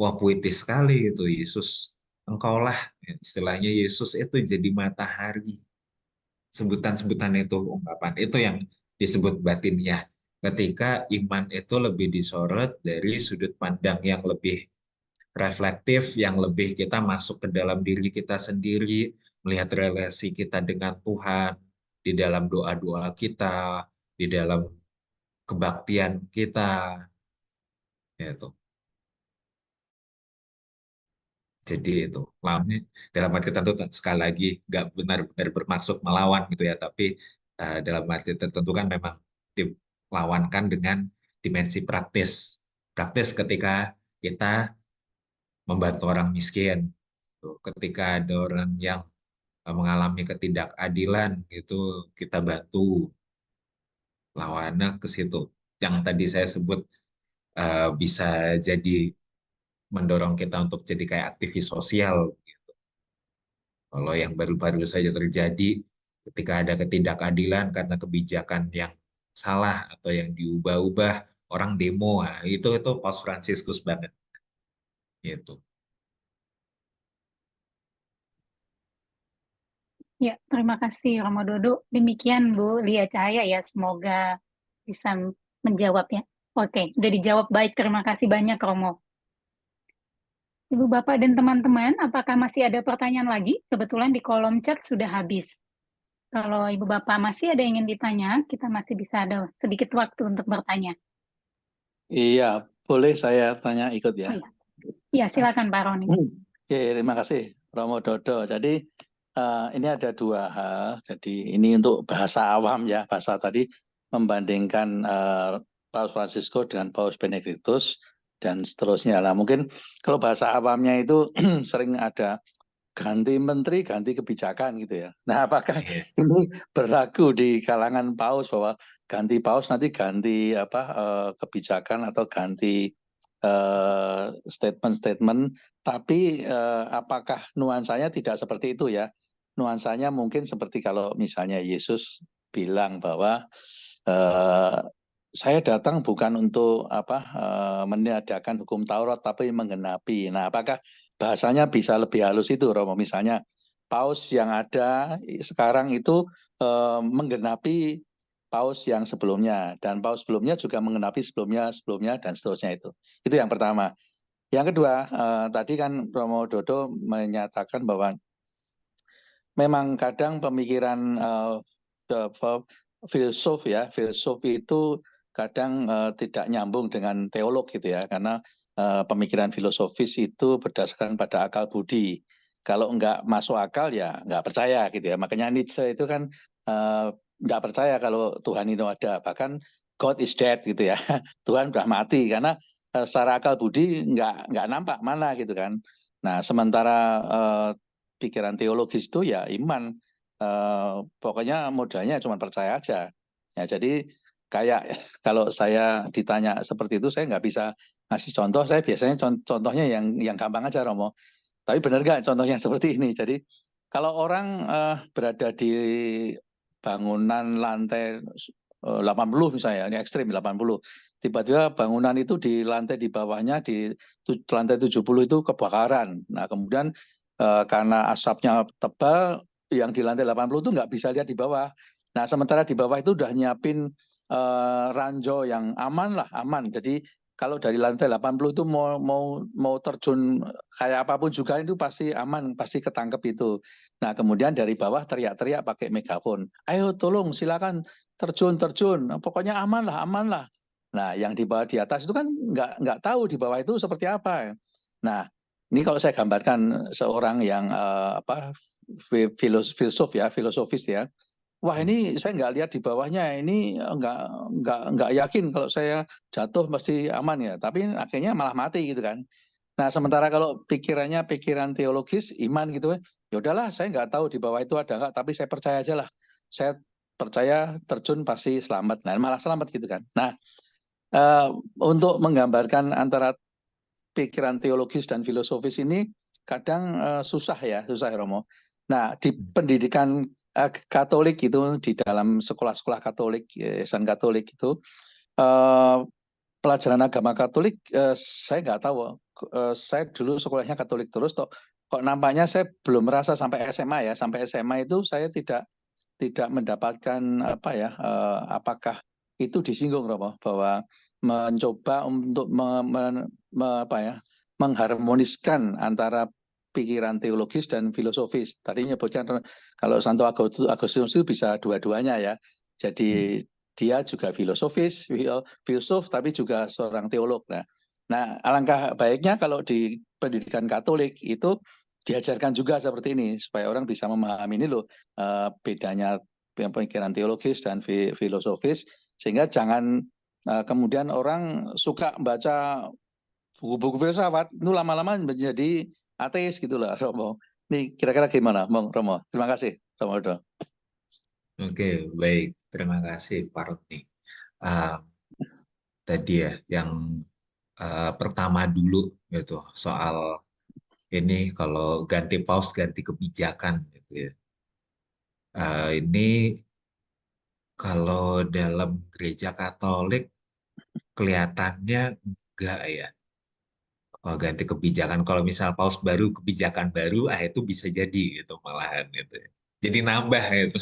wah puitis sekali itu. Yesus, engkaulah, istilahnya Yesus itu jadi matahari. Sebutan-sebutan itu, ungkapan itu yang disebut batiniah. Ketika iman itu lebih disorot dari sudut pandang yang lebih reflektif, yang lebih kita masuk ke dalam diri kita sendiri, melihat relasi kita dengan Tuhan, di dalam doa-doa kita, di dalam kebaktian kita, itu. Jadi itu, dalam arti tertentu sekali lagi nggak benar-benar bermaksud melawan gitu ya, tapi dalam arti tertentu kan memang dilawankan dengan dimensi praktis. Praktis ketika kita membantu orang miskin, ketika ada orang yang mengalami ketidakadilan itu kita bantu, lawannya ke situ. Yang tadi saya sebut bisa jadi mendorong kita untuk jadi kayak aktivis sosial. Kalau yang baru-baru saja terjadi ketika ada ketidakadilan karena kebijakan yang salah atau yang diubah-ubah, orang demo, nah, itu Paus Fransiskus banget. Gitu. Ya, terima kasih Romo Dodo. Demikian Bu Lia Cahaya ya, semoga bisa menjawab ya. Oke, udah dijawab baik. Terima kasih banyak Romo. Ibu Bapak dan teman-teman, apakah masih ada pertanyaan lagi? Kebetulan di kolom chat sudah habis. Kalau Ibu Bapak masih ada yang ingin ditanya, kita masih bisa ada sedikit waktu untuk bertanya. Iya, boleh saya tanya ikut ya. Oh ya, ya silakan Pak Roni. Oke, terima kasih Romo Dodo. Jadi ini ada dua hal. Jadi ini untuk bahasa awam ya, bahasa tadi membandingkan Paus Fransiskus dengan Paus Benediktus dan seterusnya lah. Mungkin kalau bahasa awamnya itu sering ada ganti menteri, ganti kebijakan gitu ya. Nah, apakah ini berlaku di kalangan paus bahwa ganti paus nanti ganti kebijakan atau ganti statement-statement, tapi apakah nuansanya tidak seperti itu ya? Nuansanya mungkin seperti kalau misalnya Yesus bilang bahwa saya datang bukan untuk meniadakan hukum Taurat tapi menggenapi. Nah, apakah bahasanya bisa lebih halus itu, Romo? Misalnya paus yang ada sekarang itu menggenapi paus yang sebelumnya, dan paus sebelumnya juga menggenapi sebelumnya dan seterusnya itu. Itu yang pertama. Yang kedua, tadi kan Romo Dodo menyatakan bahwa memang kadang pemikiran filsuf itu kadang tidak nyambung dengan teolog gitu ya, karena pemikiran filosofis itu berdasarkan pada akal budi. Kalau nggak masuk akal ya nggak percaya gitu ya. Makanya Nietzsche itu kan nggak percaya kalau Tuhan itu ada, bahkan God is dead gitu ya. Tuhan sudah mati karena secara akal budi nggak nampak mana gitu kan. Nah sementara pikiran teologis itu ya iman, pokoknya modalnya cuma percaya aja. Ya, jadi kayak kalau saya ditanya seperti itu, saya nggak bisa ngasih contoh. Saya biasanya contohnya yang gampang aja, Romo. Tapi benar nggak contohnya seperti ini? Jadi kalau orang berada di bangunan lantai 80 misalnya, ini ekstrim 80. Tiba-tiba bangunan itu di lantai di bawahnya di lantai 70 itu kebakaran. Nah, kemudian karena asapnya tebal, yang di lantai 80 itu nggak bisa lihat di bawah. Nah, sementara di bawah itu udah nyiapin ranjau yang aman lah, aman. Jadi kalau dari lantai 80 itu mau terjun kayak apapun juga itu pasti aman, pasti ketangkep itu. Nah, kemudian dari bawah teriak-teriak pakai megafon. Ayo tolong silakan terjun, pokoknya aman lah, aman lah. Nah, yang di bawah di atas itu kan nggak tahu di bawah itu seperti apa. Nah, ini kalau saya gambarkan seorang yang filosofis ya. Wah, ini saya nggak lihat di bawahnya. Ini nggak yakin kalau saya jatuh pasti aman ya. Tapi akhirnya malah mati gitu kan. Nah, sementara kalau pikirannya pikiran teologis, iman gitu, ya udahlah, saya nggak tahu di bawah itu ada nggak, tapi saya percaya aja lah. Saya percaya terjun pasti selamat. Nah, malah selamat gitu kan. Nah, untuk menggambarkan antara pikiran teologis dan filosofis ini kadang susah ya Romo. Nah, di pendidikan Katolik itu, di dalam sekolah-sekolah Katolik, yayasan Katolik itu, pelajaran agama Katolik saya nggak tahu. Saya dulu sekolahnya Katolik terus, kok nampaknya saya belum merasa sampai SMA ya. Sampai SMA itu saya tidak mendapatkan apakah itu disinggung Romo, bahwa mencoba untuk mengharmoniskan antara pikiran teologis dan filosofis. Tadi nyebutkan kalau Santo Agustinus itu bisa dua-duanya ya. Jadi dia juga filsuf tapi juga seorang teolog. Nah, alangkah baiknya kalau di pendidikan Katolik itu diajarkan juga seperti ini supaya orang bisa memahami ini loh bedanya pemikiran teologis dan filosofis, sehingga jangan kemudian orang suka baca buku-buku filsafat itu lama-lama menjadi ateis gitu lah, Romo. Ini kira-kira gimana, Romo? Terima kasih, Romo. Oke, baik. Terima kasih, Pak Roni. Tadi ya, yang pertama dulu gitu, soal ini kalau ganti paus, ganti kebijakan gitu ya. Ini kalau dalam gereja Katolik kelihatannya enggak ya. Kalau ganti kebijakan, kalau misal paus baru, kebijakan baru, itu bisa jadi gitu malahan gitu. Jadi nambah itu.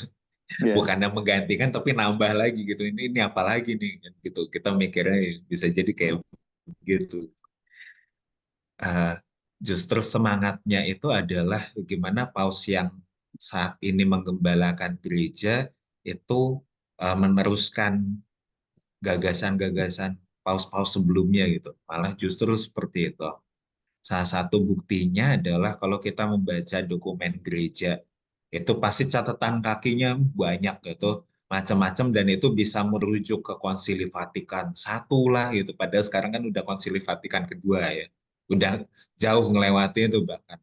Bukannya menggantikan tapi nambah lagi gitu. Ini apa lagi nih gitu. Kita mikirnya bisa jadi kayak gitu. Justru semangatnya itu adalah bagaimana paus yang saat ini menggembalakan gereja itu meneruskan gagasan-gagasan paus-paus sebelumnya gitu. Malah justru seperti itu. Salah satu buktinya adalah kalau kita membaca dokumen gereja, itu pasti catatan kakinya banyak gitu, macam-macam, dan itu bisa merujuk ke Konsili Vatikan I lah gitu. Padahal sekarang kan udah Konsili Vatikan II ya, udah jauh ngelewati itu bahkan.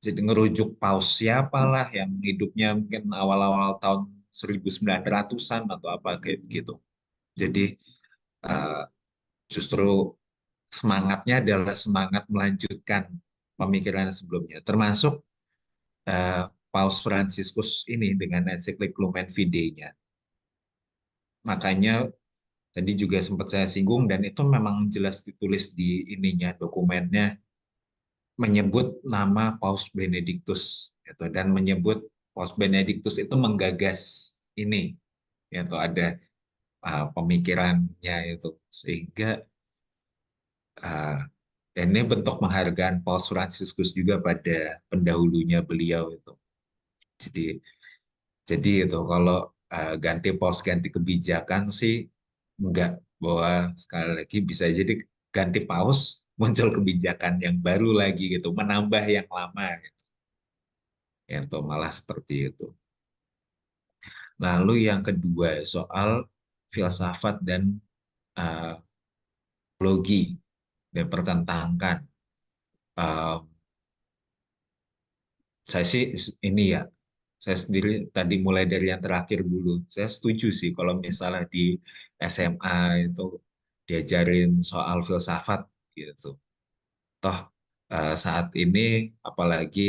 Jadi ngerujuk paus siapa lah yang hidupnya mungkin awal-awal tahun 1900-an atau apa kayak gitu. Jadi justru semangatnya adalah semangat melanjutkan pemikiran sebelumnya, termasuk Paus Fransiskus ini dengan ensiklik Lumen Fidei-nya. Makanya tadi juga sempat saya singgung, dan itu memang jelas ditulis di ininya, dokumennya, menyebut nama Paus Benediktus gitu, dan menyebut Paus Benediktus itu menggagas ini, yaitu ada pemikirannya itu, sehingga ini bentuk penghargaan Paus Fransiskus juga pada pendahulunya beliau itu. Jadi itu kalau ganti paus, ganti kebijakan sih enggak, bahwa sekali lagi bisa jadi ganti paus muncul kebijakan yang baru lagi gitu, menambah yang lama gitu. Itu malah seperti itu. Lalu yang kedua soal filsafat dan teologi dan pertentangkan. Saya sih ini ya, Saya sendiri tadi mulai dari yang terakhir dulu. Saya setuju sih kalau misalnya di SMA itu diajarin soal filsafat gitu. Toh saat ini apalagi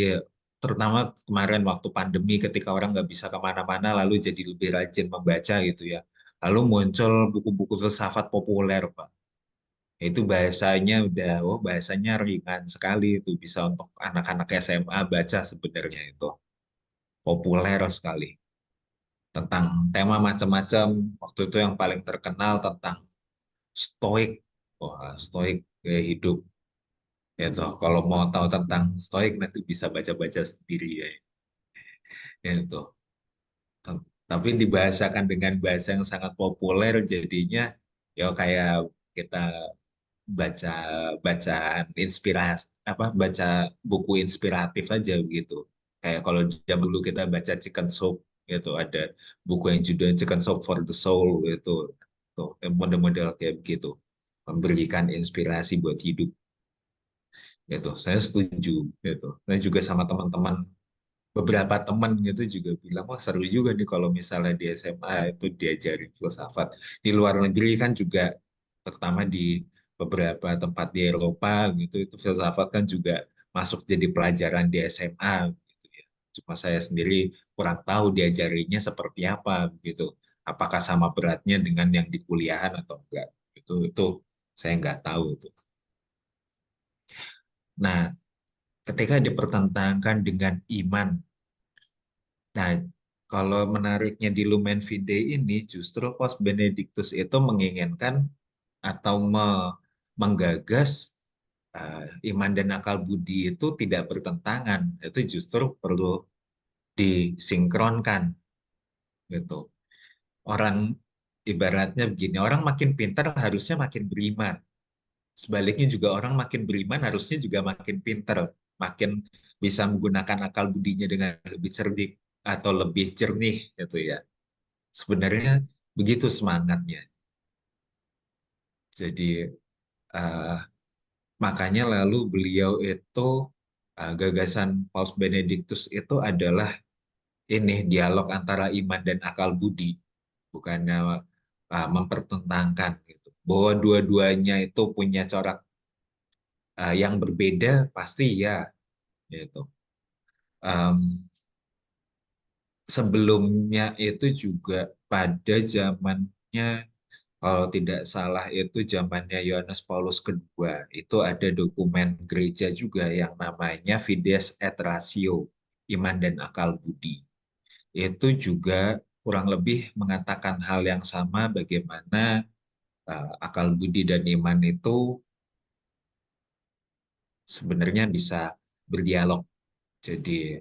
terutama kemarin waktu pandemi ketika orang nggak bisa kemana-mana lalu jadi lebih rajin membaca gitu ya. Lalu muncul buku-buku filsafat populer, Pak. Itu bahasanya udah, oh bahasanya ringan sekali itu bisa untuk anak-anak SMA baca sebenarnya itu populer sekali tentang tema macam-macam. Waktu itu yang paling terkenal tentang stoik. Wah, stoik gaya hidup. Ya toh, kalau mau tahu tentang stoik nanti bisa baca-baca sendiri ya. Ya toh. Tapi dibahasakan dengan bahasa yang sangat populer jadinya ya kayak kita baca bacaan inspirasi apa baca buku inspiratif aja begitu. Kayak kalau zaman dulu kita baca Chicken Soup gitu ada buku yang judulnya Chicken Soup for the Soul itu tuh model-model kayak begitu memberikan inspirasi buat hidup gitu. Saya setuju gitu. Saya juga sama teman-teman beberapa teman gitu juga bilang wah seru juga nih kalau misalnya di SMA itu diajarin filsafat. Di luar negeri kan juga terutama di beberapa tempat di Eropa gitu itu filsafat kan juga masuk jadi pelajaran di SMA gitu ya. Cuma saya sendiri kurang tahu diajarinya seperti apa gitu. Apakah sama beratnya dengan yang di kuliahan atau enggak. Itu saya nggak tahu itu. Nah, ketika dipertentangkan dengan iman. Nah, kalau menariknya di Lumen Fidei ini justru Paus Benediktus itu menginginkan atau menggagas iman dan akal budi itu tidak bertentangan. Itu justru perlu disinkronkan gitu. Orang ibaratnya begini, orang makin pintar harusnya makin beriman. Sebaliknya juga orang makin beriman harusnya juga makin pintar, makin bisa menggunakan akal budinya dengan lebih cerdik atau lebih jernih gitu ya. Sebenarnya begitu semangatnya. Jadi eh, makanya lalu beliau itu gagasan Paus Benediktus itu adalah ini dialog antara iman dan akal budi, bukannya mempertentangkan gitu. Bahwa dua-duanya itu punya corak yang berbeda pasti ya, gitu. Em, Sebelumnya itu juga pada zamannya kalau tidak salah itu zamannya Yohanes Paulus kedua itu ada dokumen gereja juga yang namanya Fides et Ratio, iman dan akal budi. Itu juga kurang lebih mengatakan hal yang sama bagaimana akal budi dan iman itu sebenarnya bisa berdialog. Jadi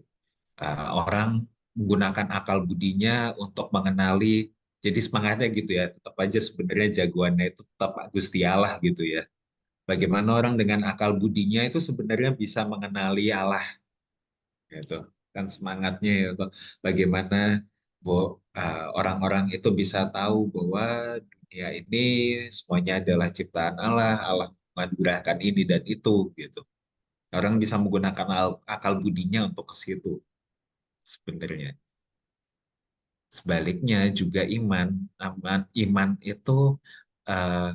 orang menggunakan akal budinya untuk mengenali jadi semangatnya gitu ya tetap aja sebenarnya jagoannya itu tetap Gusti Allah gitu ya bagaimana orang dengan akal budinya itu sebenarnya bisa mengenali Allah gitu kan semangatnya itu bagaimana orang-orang itu bisa tahu bahwa dunia ini semuanya adalah ciptaan Allah Allah menganugerahkan ini dan itu gitu orang bisa menggunakan akal budinya untuk ke situ sebenarnya. Sebaliknya juga iman itu eh,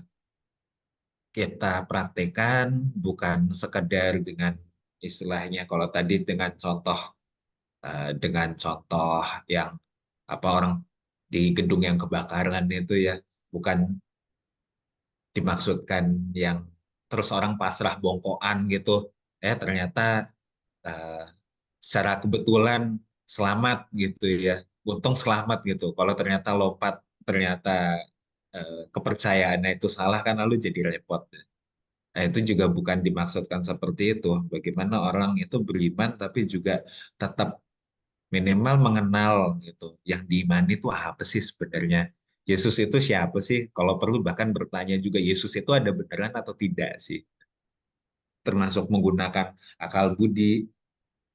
kita praktekkan bukan sekedar dengan istilahnya kalau tadi dengan contoh yang apa orang di gedung yang kebakaran itu ya bukan dimaksudkan yang terus orang pasrah bongkoan gitu ternyata eh, secara kebetulan selamat gitu ya. Untung selamat gitu. Kalau ternyata lompat, ternyata kepercayaannya itu salah kan lalu jadi repot. Nah, itu juga bukan dimaksudkan seperti itu. Bagaimana orang itu beriman tapi juga tetap minimal mengenal gitu. Yang diimani itu apa sih sebenarnya? Yesus itu siapa sih? Kalau perlu bahkan bertanya juga Yesus itu ada beneran atau tidak sih? Termasuk menggunakan akal budi,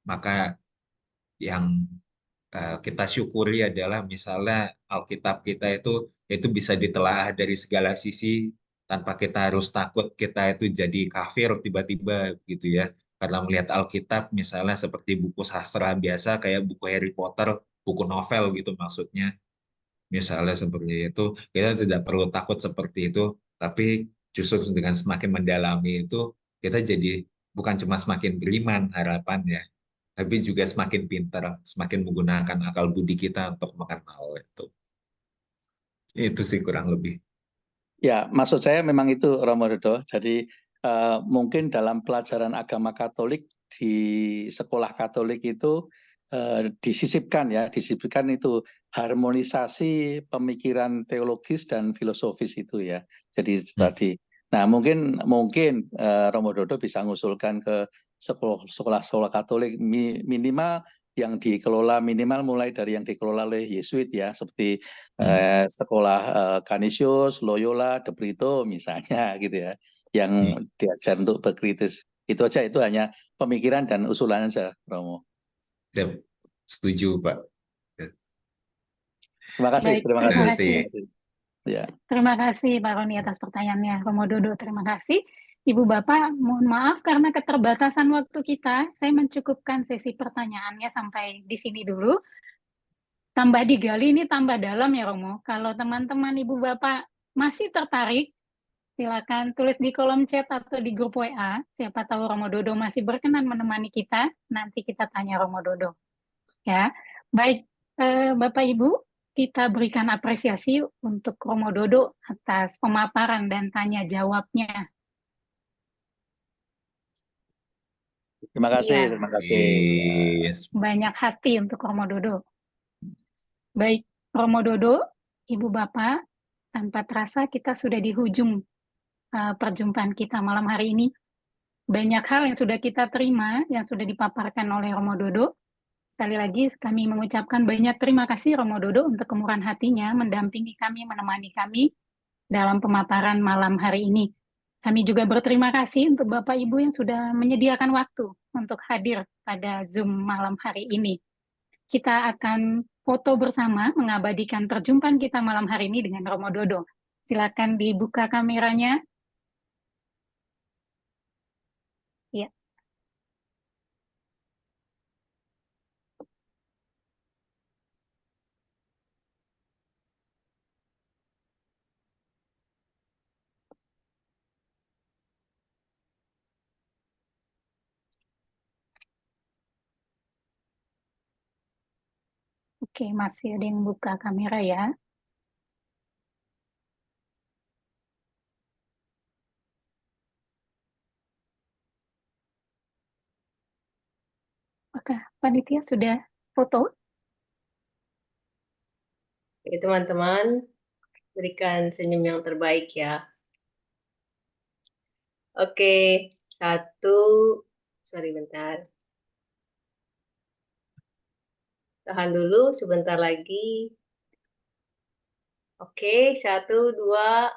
maka yang kita syukuri adalah misalnya Alkitab kita itu bisa ditelaah dari segala sisi tanpa kita harus takut kita itu jadi kafir tiba-tiba gitu ya. Karena melihat Alkitab misalnya seperti buku sastra biasa kayak buku Harry Potter buku novel gitu maksudnya. Misalnya seperti itu, kita tidak perlu takut seperti itu, tapi justru dengan semakin mendalami itu, kita jadi bukan cuma semakin beriman harapannya, tapi juga semakin pintar, semakin menggunakan akal budi kita untuk mengenal itu. Itu sih kurang lebih. Ya, maksud saya memang itu Romo Dodo. Jadi mungkin dalam pelajaran agama Katolik di sekolah Katolik itu disisipkan itu harmonisasi pemikiran teologis dan filosofis itu ya. Jadi tadi. Nah, mungkin Romo Dodo bisa mengusulkan ke sekolah-sekolah Katolik minimal yang dikelola minimal mulai dari yang dikelola oleh Yesuit ya, seperti sekolah Canisius, Loyola, De Brito misalnya gitu ya, yang diajar untuk berkritis. Itu aja, itu hanya pemikiran dan usulan saja, Romo. Siap. Setuju, Pak. Terima kasih, Baik, terima terima kasih. kasih. Ya. Terima kasih Pak Roni atas pertanyaannya. Romo Dodo, terima kasih. Ibu Bapak, mohon maaf karena keterbatasan waktu kita, saya mencukupkan sesi pertanyaannya sampai di sini dulu. Tambah digali ini tambah dalam ya Romo. Kalau teman-teman Ibu Bapak masih tertarik, silakan tulis di kolom chat atau di grup WA. Siapa tahu Romo Dodo masih berkenan menemani kita, nanti kita tanya Romo Dodo. Ya, baik Bapak Ibu, kita berikan apresiasi untuk Romo Dodo atas pemaparan dan tanya jawabnya. Terima kasih, Iya, terima kasih. Yes. banyak hati untuk Romo Dodo. Baik, Romo Dodo, Ibu Bapak, tanpa terasa kita sudah di hujung perjumpaan kita malam hari ini. Banyak hal yang sudah kita terima, yang sudah dipaparkan oleh Romo Dodo. Sekali lagi kami mengucapkan banyak terima kasih Romo Dodo untuk kemurahan hatinya mendampingi kami, menemani kami dalam pemaparan malam hari ini. Kami juga berterima kasih untuk Bapak Ibu yang sudah menyediakan waktu untuk hadir pada Zoom malam hari ini. Kita akan foto bersama mengabadikan perjumpaan kita malam hari ini dengan Romo Dodo. Silakan dibuka kameranya. Ya. Oke, masih ada yang buka kamera ya. Oke, panitia sudah foto? Oke, teman-teman, berikan senyum yang terbaik ya. Oke, sorry bentar. Tahan dulu sebentar lagi. Oke, 1, 2.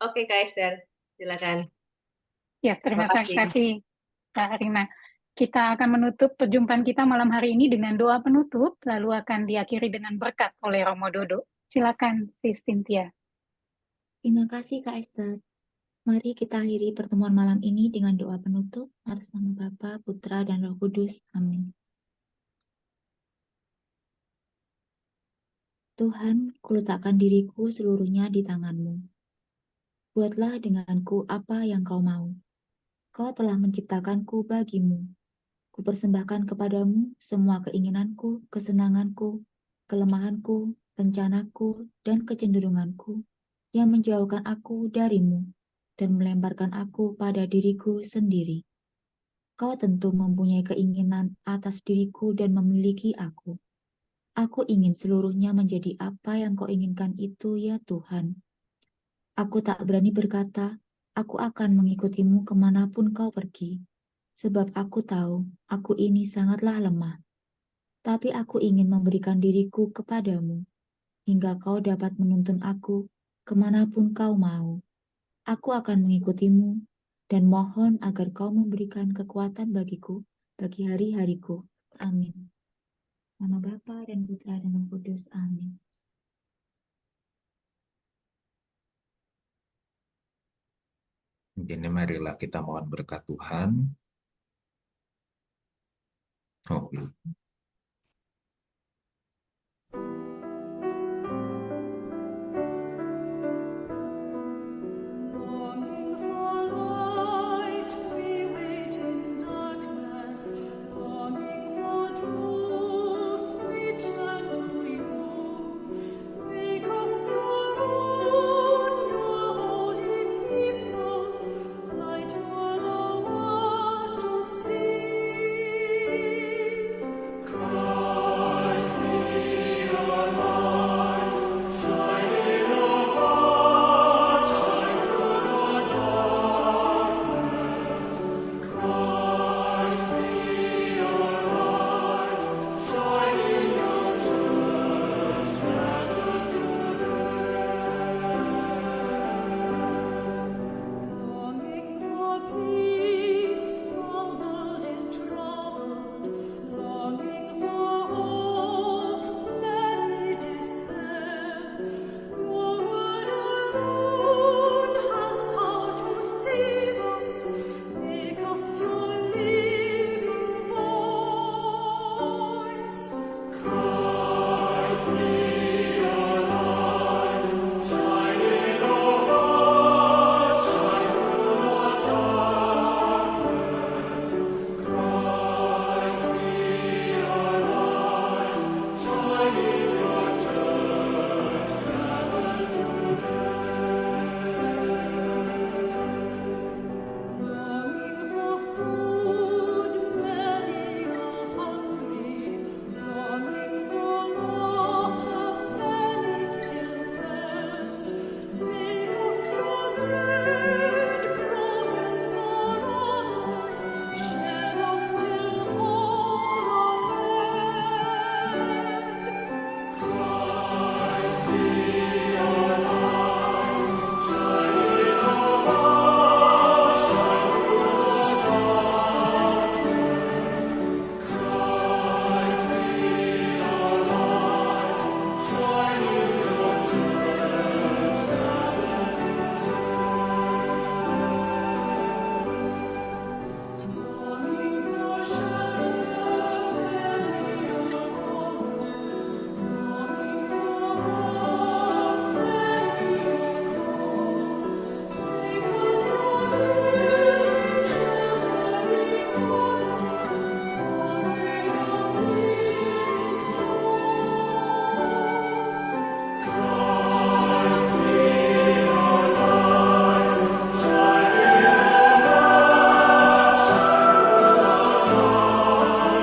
Oke, Kak Esther, silakan. Ya, terima Terima kasih. kasih Kak Rina. Kita akan menutup perjumpaan kita malam hari ini dengan doa penutup, lalu akan diakhiri dengan berkat oleh Romo Dodo. Silakan, Sis Cynthia. Terima kasih Kak Esther. Mari kita akhiri pertemuan malam ini dengan doa penutup atas nama Bapa, Putra, dan Roh Kudus. Amin. Tuhan, kuletakkan diriku seluruhnya di tangan-Mu. Buatlah denganku apa yang Kau mau. Kau telah menciptakanku bagimu. Kupersembahkan kepadamu semua keinginanku, kesenanganku, kelemahanku, rencanaku, dan kecenderunganku yang menjauhkan aku darimu dan melemparkan aku pada diriku sendiri. Kau tentu mempunyai keinginan atas diriku dan memiliki aku. Aku ingin seluruhnya menjadi apa yang Kau inginkan itu, ya Tuhan. Aku tak berani berkata, aku akan mengikutimu kemanapun Kau pergi, sebab aku tahu aku ini sangatlah lemah. Tapi aku ingin memberikan diriku kepadamu, hingga Kau dapat menuntun aku kemanapun Kau mau. Aku akan mengikutimu, dan mohon agar Kau memberikan kekuatan bagiku, bagi hari-hariku. Amin. Nama Bapa dan Putra dan Roh Kudus. Amin. Mungkin marilah kita mohon berkat Tuhan. Oh, belum. Longing for light, we wait in darkness. Longing for truth, we turn to you. Make us your own, your holy people, light for the world to see. Christ be our light, shine in our hearts, shine through the darkness. Christ be our light, shine in your church gathered Longing for peace, the world is troubled. Longing for hope, many despair. Your word alone has power to save us. Make us your living voice. Christ be our light, shine in our hearts, shine through the darkness. Christ be our light, shine in your church gathered Longing for food, many are hungry. Longing for water, many still thirst. Make us your bread, broken for others, shared until all are fed. Christ be our light, shine in our hearts, shine through the darkness. Christ be our light, shine in your church gathered Longing for shelter, many are homeless. Longing for warmth, many are cold. Make us your living, sheltering corners, cause we are bleeding Christ be our light, shine in our hearts, shine through the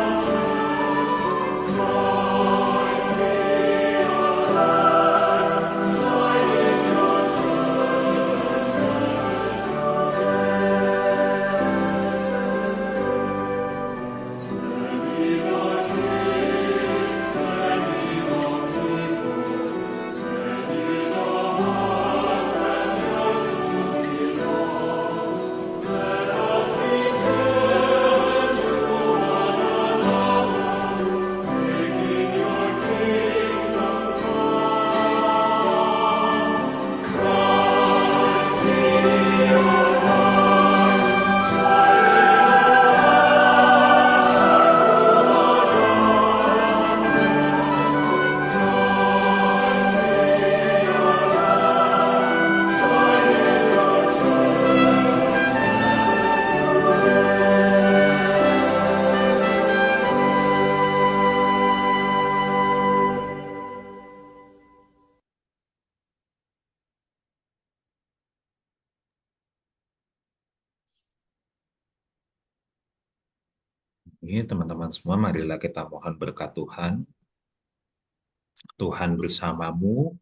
darkness. Christ be our light, shine in your church Many the kings, many the people, many the hearts that yearn to belong. Let us be servants to one another, making your kingdom come. Christ be our light, shine in our hearts, shine through the darkness. Christ be our light, shine in your church Ini teman-teman semua, marilah kita mohon berkat Tuhan. Tuhan bersamamu.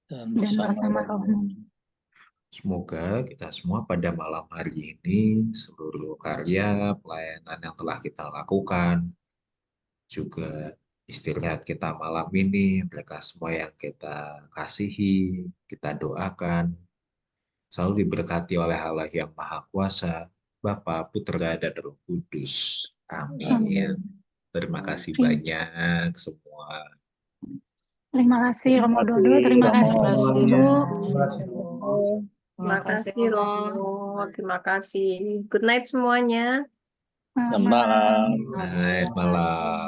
Dan Dan bersama bersama rohmu. Semoga kita semua pada malam hari ini, seluruh karya pelayanan yang telah kita lakukan, juga istirahat kita malam ini, mereka semua yang kita kasihi, kita doakan, selalu diberkati oleh Allah yang Maha Kuasa, Bapa, Putra, dan Roh Kudus. Amin. Amin. Terima kasih Terima- banyak semua. Terima kasih Romo Dodo, terima kasih Terima Ibu. kasih. Ibu. Terima kasih Romo. Terima kasih. Good night semuanya. Selamat Selamat malam. malam. Selamat malam.